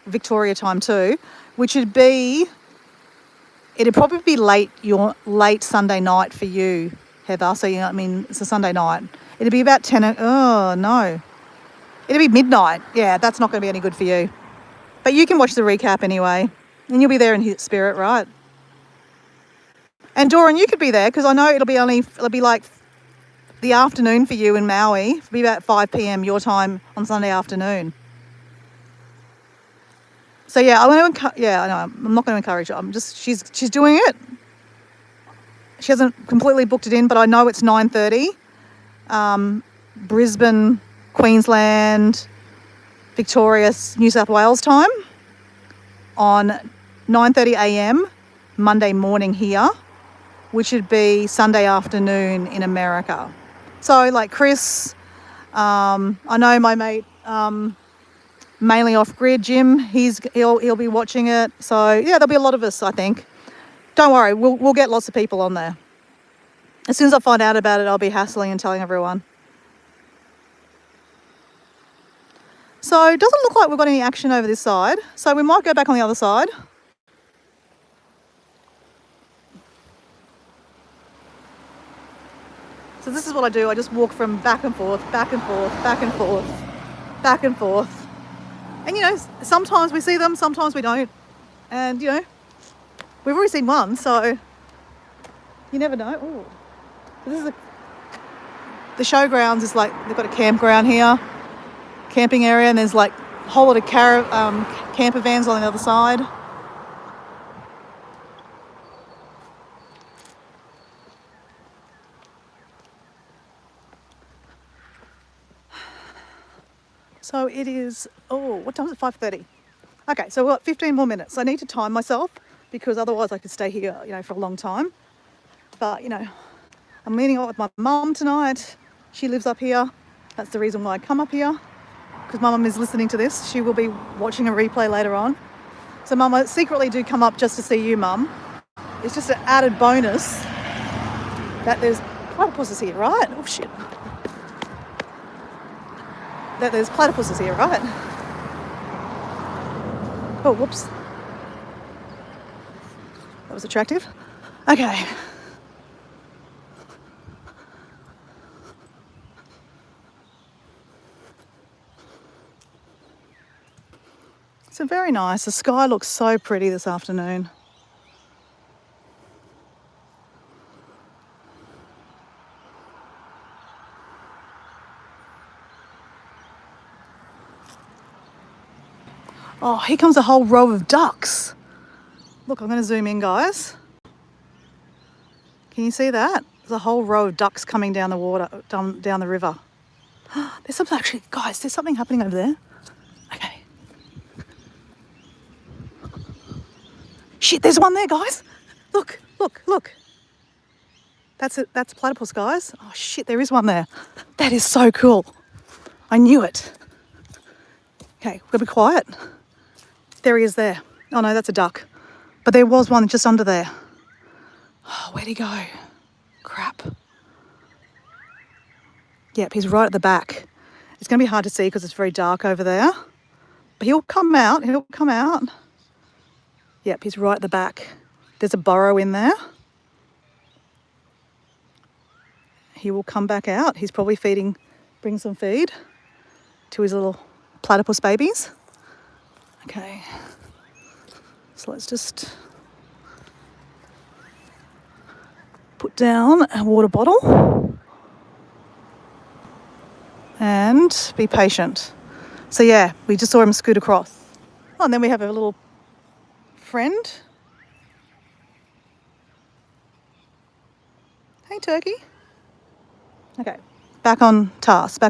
Victoria time too, which would be. It'd probably be late Sunday night for you, Heather. So, you know, I mean, it's a Sunday night. It'd be about 10. Oh no, it'd be midnight. Yeah, that's not going to be any good for you. But you can watch the recap anyway, and you'll be there in his spirit, right? And Doran, you could be there because I know it'll be like the afternoon for you in Maui. It'll be about 5 p.m. your time on Sunday afternoon. So yeah, I want to. Yeah, I know. I'm not going to encourage her. I'm just. She's doing it. She hasn't completely booked it in, but I know it's 9:30. Brisbane, Queensland, Victoria, New South Wales time on 9:30 a.m. Monday morning here, which would be Sunday afternoon in America. So like Chris, I know my mate. Mainly off grid, Jim. He'll be watching it. So yeah, there'll be a lot of us, I think. Don't worry, we'll get lots of people on there. As soon as I find out about it, I'll be hassling and telling everyone. So it doesn't look like we've got any action over this side. So we might go back on the other side. So this is what I do. I just walk from back and forth, back and forth, back and forth, back and forth. And, you know, sometimes we see them, sometimes we don't. And, you know, we've already seen one, so you never know. Ooh. This is the showgrounds is like, they've got a campground here, camping area, and there's like a whole lot of camper vans on the other side. So it is, what time is it? 5:30. Okay, so we've got 15 more minutes. I need to time myself because otherwise I could stay here, you know, for a long time. But, you know, I'm meeting up with my mum tonight. She lives up here. That's the reason why I come up here, because my mum is listening to this. She will be watching a replay later on. So, Mum, I secretly do come up just to see you, Mum. It's just an added bonus that there's platypuses here, right? Oh, shit. That there's platypuses here, right? Oh, whoops. That was attractive. Okay. So very nice. The sky looks so pretty this afternoon. Oh, here comes a whole row of ducks. Look, I'm going to zoom in, guys. Can you see that? There's a whole row of ducks coming down the water, down the river. There's something actually, guys, there's something happening over there. Okay. Shit, there's one there, guys. Look, look, look. That's it. That's a platypus, guys. Oh, shit, there is one there. That is so cool. I knew it. Okay, we'll be quiet. There he is there. Oh, no, that's a duck. But there was one just under there. Oh, where'd he go? Crap. Yep, he's right at the back. It's going to be hard to see because it's very dark over there. But he'll come out. He'll come out. Yep, he's right at the back. There's a burrow in there. he will come back out. He's probably bring some feed to his little platypus babies. Okay, so let's just put down a water bottle and be patient. So yeah, we just saw him scoot across. Oh, and then we have a little friend. Hey, turkey. Okay, back on task.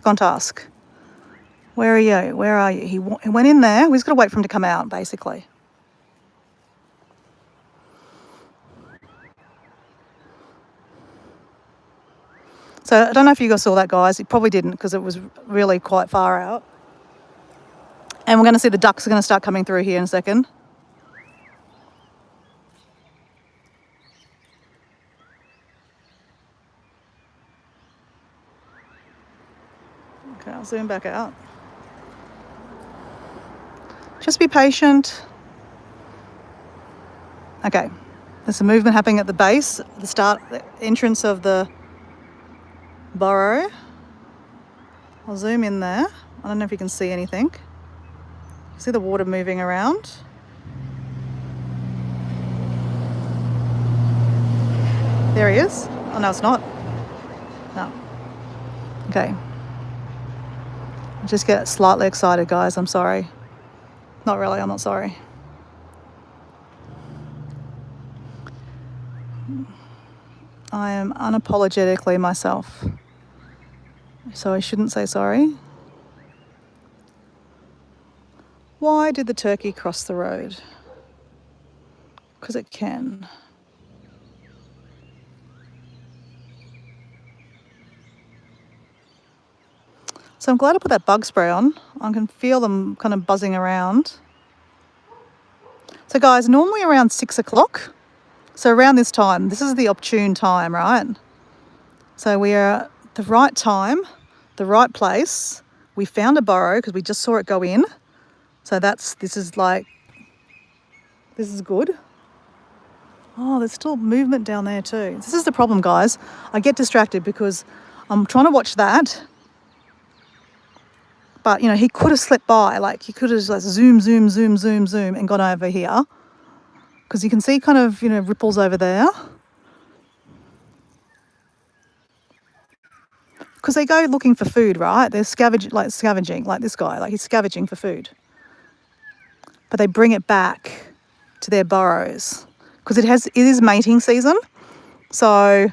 Where are you? He went in there. We just got to wait for him to come out, basically. So I don't know if you guys saw that, guys. You probably didn't because it was really quite far out. And we're going to see the ducks are going to start coming through here in a second. Okay, I'll zoom back out. Just be patient. Okay, there's some movement happening at the base, the entrance of the burrow. I'll zoom in there. I don't know if you can see anything. See the water moving around? There he is. Oh, no, it's not. No. Okay. I just get slightly excited, guys. I'm sorry. Not really, I'm not sorry. I am unapologetically myself. So I shouldn't say sorry. Why did the turkey cross the road? Because it can. So I'm glad I put that bug spray on. I can feel them kind of buzzing around. So guys, normally around 6 o'clock, so around this time, this is the opportune time, right? So we are at the right time, the right place. We found a burrow because we just saw it go in. So this is good. Oh, there's still movement down there too. This is the problem, guys. I get distracted because I'm trying to watch that. But, you know, he could have slipped by. Like, he could have just like zoom, and gone over here. Because you can see kind of, you know, ripples over there. Because they go looking for food, right? They're scavenging, like this guy. Like, he's scavenging for food. But they bring it back to their burrows. Because it is mating season. So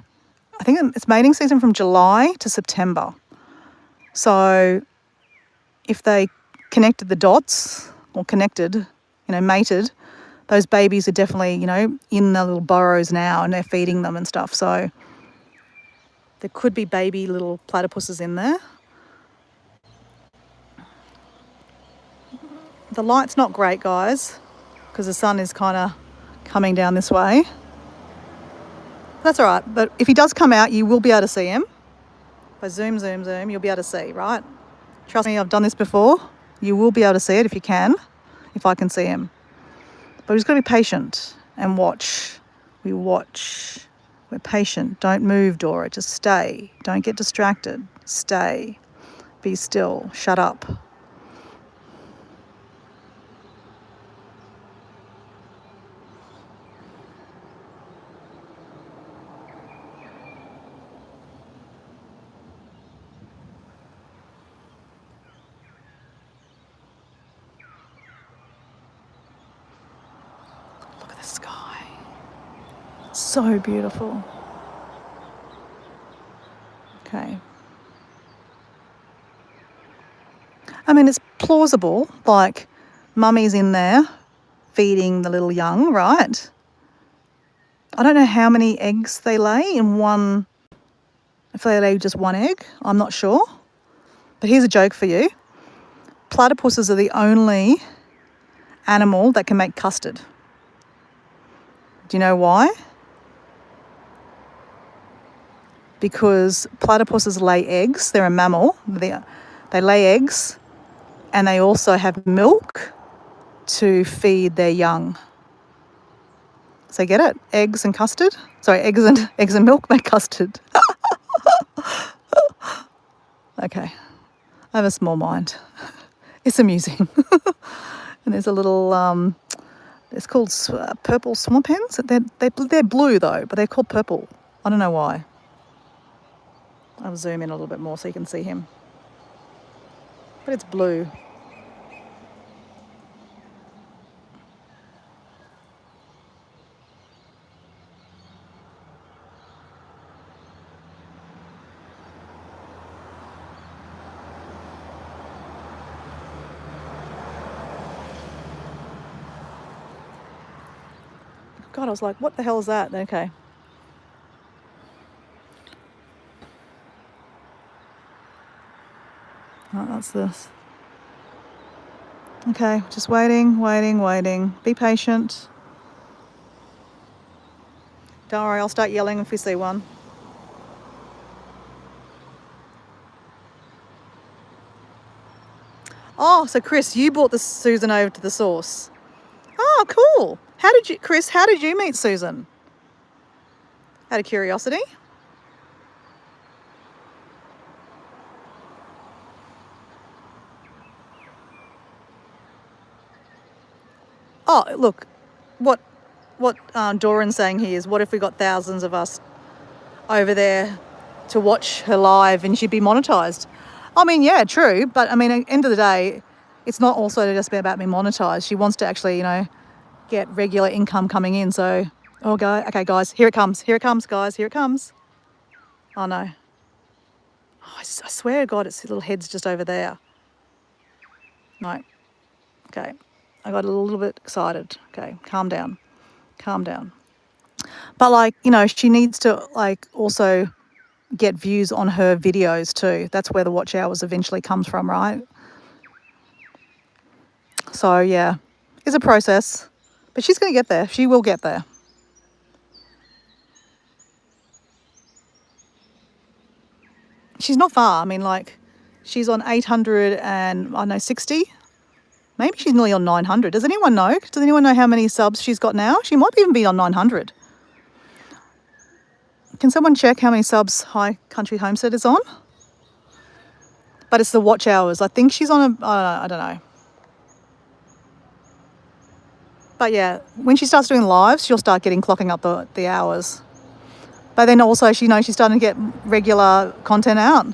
I think it's mating season from July to September. So if they connected the dots, or mated, those babies are definitely, you know, in the little burrows now and they're feeding them and stuff. So there could be baby little platypuses in there. The light's not great, guys, because the sun is kind of coming down this way. That's all right. But if he does come out, you will be able to see him. If I zoom, you'll be able to see, right? Trust me, I've done this before. You will be able to see it if you can, if I can see him. But we've just got to be patient and watch. We watch. We're patient. Don't move, Dora. Just stay. Don't get distracted. Stay. Be still. Shut up. Look at the sky. So beautiful. Okay. I mean, it's plausible, like mummy's in there feeding the little young, right? I don't know how many eggs they lay in one, if they lay just one egg, I'm not sure. But here's a joke for you. Platypuses are the only animal that can make custard. Do you know why? Because platypuses lay eggs. They're a mammal. They lay eggs and they also have milk to feed their young. So get it? Eggs and custard? Sorry, eggs and milk make custard. Okay, I have a small mind. It's amusing. And there's a little, it's called purple swamp hens. They're blue though, but they're called purple. I don't know why. I'll zoom in a little bit more so you can see him. But it's blue. God, I was like, what the hell is that? Okay. Oh, that's this. Okay, just waiting. Be patient. Don't worry, I'll start yelling if we see one. Oh, so Chris, you brought the Susan over to the source. Oh, cool. Chris, how did you meet Susan? Out of curiosity? Oh, look, what Doran's saying here is, what if we got thousands of us over there to watch her live and she'd be monetized? I mean, yeah, true, but I mean, at the end of the day, it's not also just about being monetized. She wants to actually, get regular income coming in. So, okay, guys, here it comes, guys, here it comes. Oh no. Oh, I swear to God, its little head's just over there. No. Okay. I got a little bit excited. Okay, calm down. But she needs to also get views on her videos too. That's where the watch hours eventually comes from, right? So yeah, it's a process, but she's going to get there. She will get there. She's not far. I mean, she's on 800 and I don't know 60. Maybe she's nearly on 900. Does anyone know? Does anyone know how many subs she's got now? She might even be on 900. Can someone check how many subs High Country Homestead is on? But it's the watch hours. I think she's on I don't know. But yeah, when she starts doing lives, she'll start clocking up the hours. But then also, she's starting to get regular content out.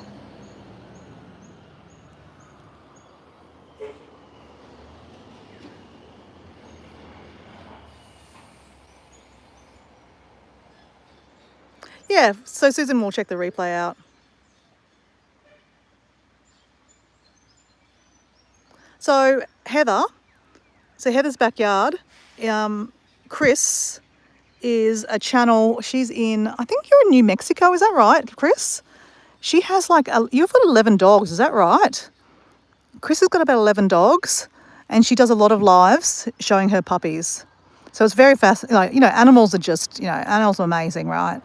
Yeah, so Susan will check the replay out. So Heather's backyard, Chris is a channel. She's in, I think you're in New Mexico, is that right, Chris? She has you've got 11 dogs, is that right? Chris has got about 11 dogs, and she does a lot of lives showing her puppies. So it's very fascinating. Animals are just, animals are amazing, right?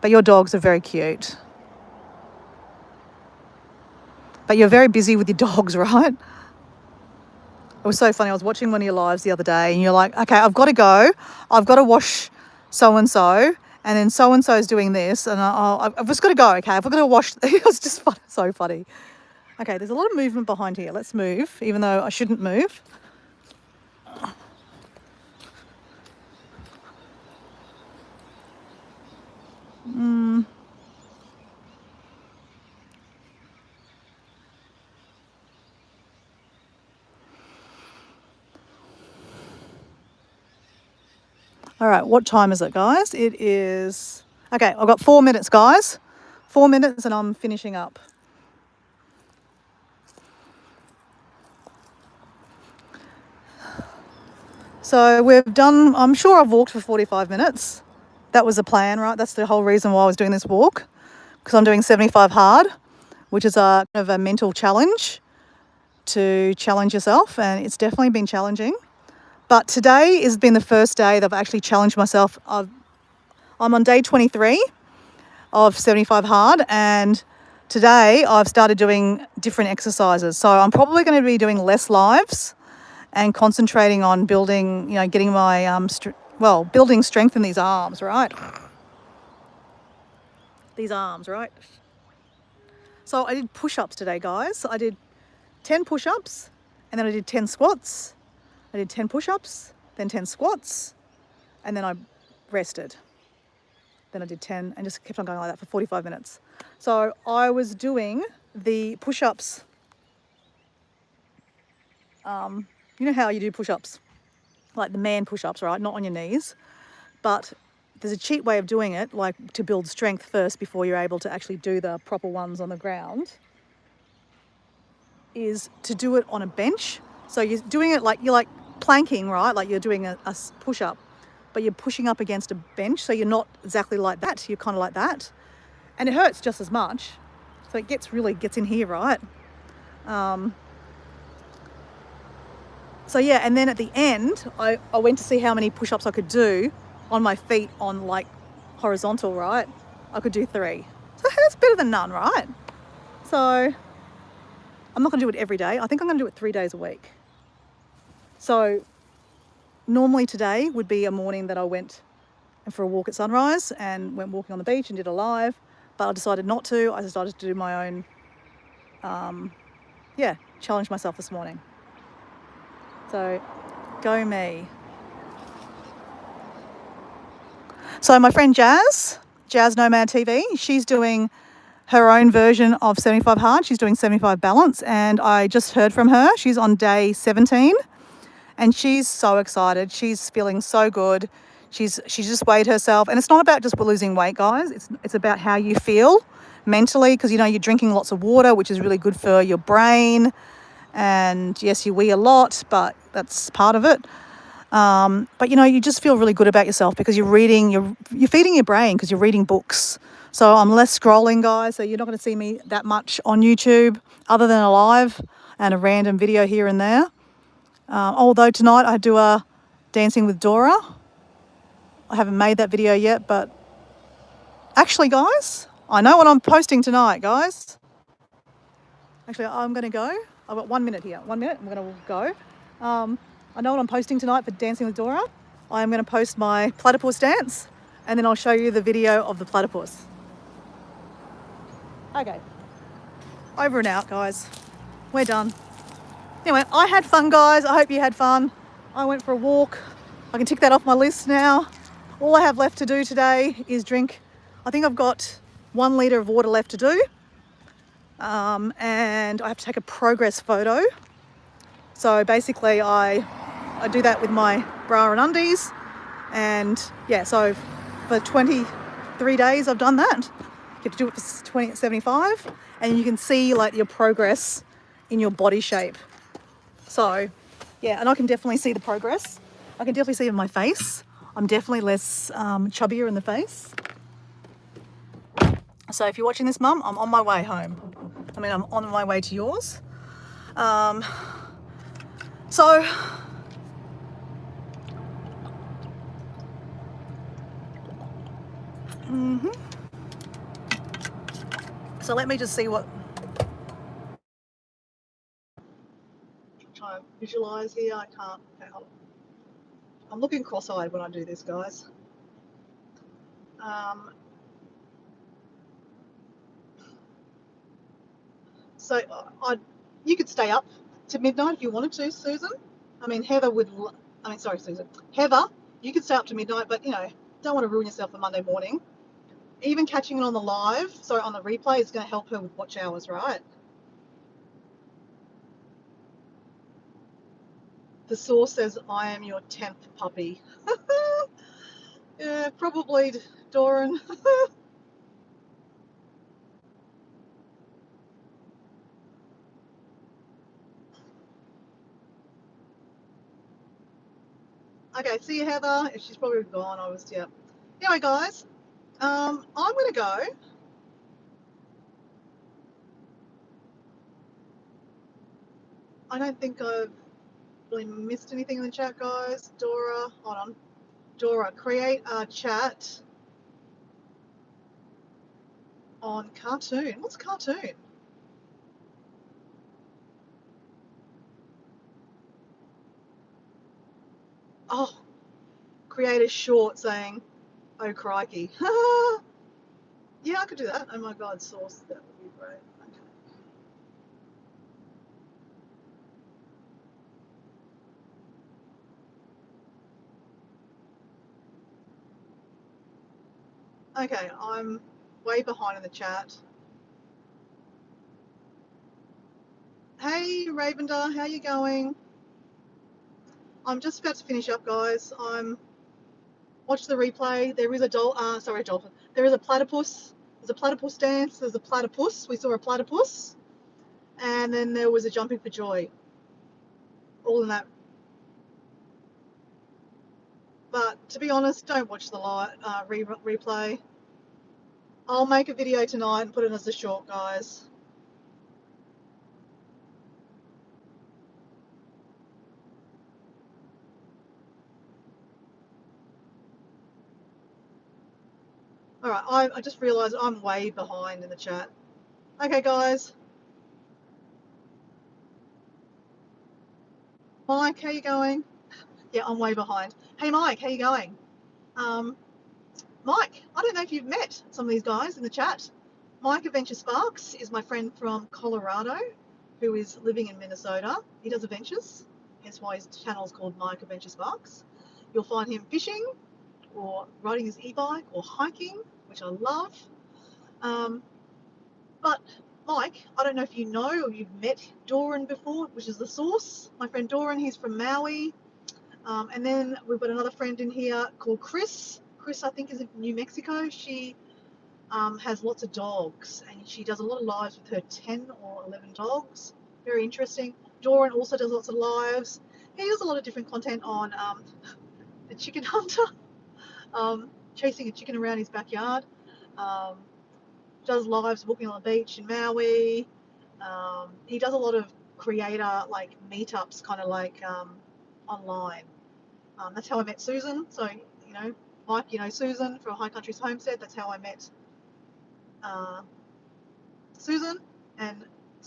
But your dogs are very cute. But you're very busy with your dogs, right? It was so funny. I was watching one of your lives the other day, and you're like, okay, I've got to go. I've got to wash so-and-so, and then so-and-so's doing this, and I've just got to go, okay? I've got to wash. It was just so funny. Okay, there's a lot of movement behind here. Let's move, even though I shouldn't move. All right, what time is it, guys? It is... Okay, I've got 4 minutes, guys. 4 minutes and I'm finishing up. So we've done... I'm sure I've walked for 45 minutes. That was the plan, right? That's the whole reason why I was doing this walk. Because I'm doing 75 hard, which is kind of a mental challenge to challenge yourself. And it's definitely been challenging. But today has been the first day that I've actually challenged myself. I'm on day 23 of 75 hard, and today I've started doing different exercises. So I'm probably going to be doing less lives and concentrating on building, getting my, building strength in these arms, right? these arms, right? So I did push-ups today, guys. I did 10 push-ups, and then I did 10 squats. I did 10 push-ups, then 10 squats, and then I rested. Then I did 10 and just kept on going like that for 45 minutes. So I was doing the push-ups. You know how you do push-ups? Like the man push-ups, right? Not on your knees. But there's a cheat way of doing it, like to build strength first before you're able to actually do the proper ones on the ground, is to do it on a bench. So you're doing it like you're like planking, right? Like you're doing a push-up, but you're pushing up against a bench. So you're not exactly like that. You're kind of like that. And it hurts just as much. So it gets in here, right? So yeah, and then at the end, I went to see how many push-ups I could do on my feet on like horizontal, right? I could do 3. So that's better than none, right? So I'm not gonna do it every day. I think I'm gonna do it 3 days a week. So normally today would be a morning that I went for a walk at sunrise and went walking on the beach and did a live, but I decided not to. I decided to do my own, challenge myself this morning. So go me. So my friend Jazz Nomad TV, she's doing her own version of 75 hard. She's doing 75 balance, and I just heard from her. She's on day 17, and she's so excited. She's feeling so good. She's just weighed herself, and it's not about just losing weight, guys. It's about how you feel mentally, because you're drinking lots of water, which is really good for your brain. And yes, you wee a lot, but that's part of it. But you just feel really good about yourself because you're feeding your brain because you're reading books. So I'm less scrolling, guys. So you're not going to see me that much on YouTube other than a live and a random video here and there. Although tonight I do a Dancing with Dora. I haven't made that video yet, but actually, guys, I know what I'm posting tonight, guys. Actually, I'm going to go. I've got 1 minute here. 1 minute, I'm going to go. I know what I'm posting tonight for Dancing with Dora. I'm going to post my platypus dance, and then I'll show you the video of the platypus. Okay. Over and out, guys. We're done. Anyway, I had fun, guys. I hope you had fun. I went for a walk. I can tick that off my list now. All I have left to do today is drink. I think I've got 1 litre of water left to do. And I have to take a progress photo. So basically I do that with my bra and undies. And yeah, so for 23 days I've done that. You have to do it for 75, and you can see like your progress in your body shape. So yeah, and I can definitely see the progress. I can definitely see it in my face. I'm definitely less chubbier in the face. So if you're watching this, Mum, I'm on my way home. I'm on my way to yours. So So let me just see what. Try to visualize here. I can't. Okay, hold on. I'm looking cross-eyed when I do this, guys. So you could stay up to midnight if you wanted to, Susan. Heather would. Sorry, Susan. Heather, you could stay up to midnight, but don't want to ruin yourself for Monday morning. Even catching it on the live, on the replay, is going to help her with watch hours, right? The source says, I am your 10th puppy. Yeah, probably, Doran. Okay, see you, Heather. She's probably gone. Anyway, guys, I'm going to go. I don't think I've really missed anything in the chat, guys. Dora, hold on. Dora, create a chat on cartoon. What's cartoon? Oh, create a short saying, oh crikey. Yeah, I could do that. Oh my God, sauce. That would be great. Okay. Okay, I'm way behind in the chat. Hey, Ravender, how you going? I'm just about to finish up, guys. Watch the replay. There is a dolphin. There is a platypus. There's a platypus dance. There's a platypus. We saw a platypus, and then there was a jumping for joy. All in that. But to be honest, don't watch the replay. I'll make a video tonight and put it as a short, guys. All right, I just realised I'm way behind in the chat. Okay, guys. Mike, how you going? Yeah, I'm way behind. Hey, Mike, how you going? Mike, I don't know if you've met some of these guys in the chat. Mike Adventure Sparks is my friend from Colorado who is living in Minnesota. He does adventures, hence why his channel is called Mike Adventure Sparks. You'll find him fishing or riding his e-bike or hiking, which I love. But Mike, I don't know if you know or you've met Doran before, which is the source. My friend Doran, he's from Maui. And then we've got another friend in here called Chris. Chris, I think, is in New Mexico. She has lots of dogs, and she does a lot of lives with her 10 or 11 dogs. Very interesting. Doran also does lots of lives. He does a lot of different content on the chicken hunter, chasing a chicken around his backyard. Does lives walking on the beach in Maui. He does a lot of creator like meetups, kind of like online. That's how I met Susan. So, you know, Mike, you know Susan from High Country's Homestead. That's how I met Susan. And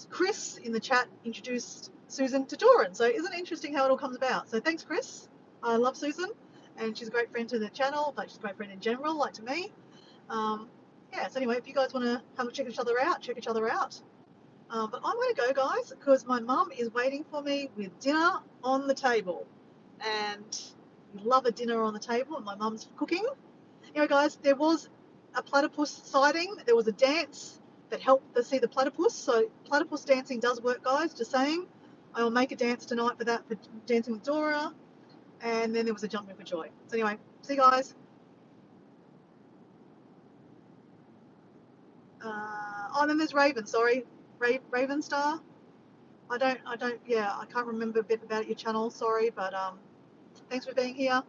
Chris in the chat introduced Susan to Doran. So isn't it interesting how it all comes about? So thanks, Chris. I love Susan, and she's a great friend to the channel, but she's a great friend in general, like to me. Yeah, so anyway, if you guys want to have a check each other out, check each other out. But I'm going to go, guys, because my mum is waiting for me with dinner on the table. And we love a dinner on the table, and my mum's cooking. Anyway, guys, there was a platypus sighting. There was a dance that helped to see the platypus. So platypus dancing does work, guys, just saying. I will make a dance tonight for that, for Dancing with Dora. And then there was a jumping for joy. So anyway, see you guys. And then there's Raven, sorry. Raven Star. I can't remember a bit about your channel, sorry, but thanks for being here.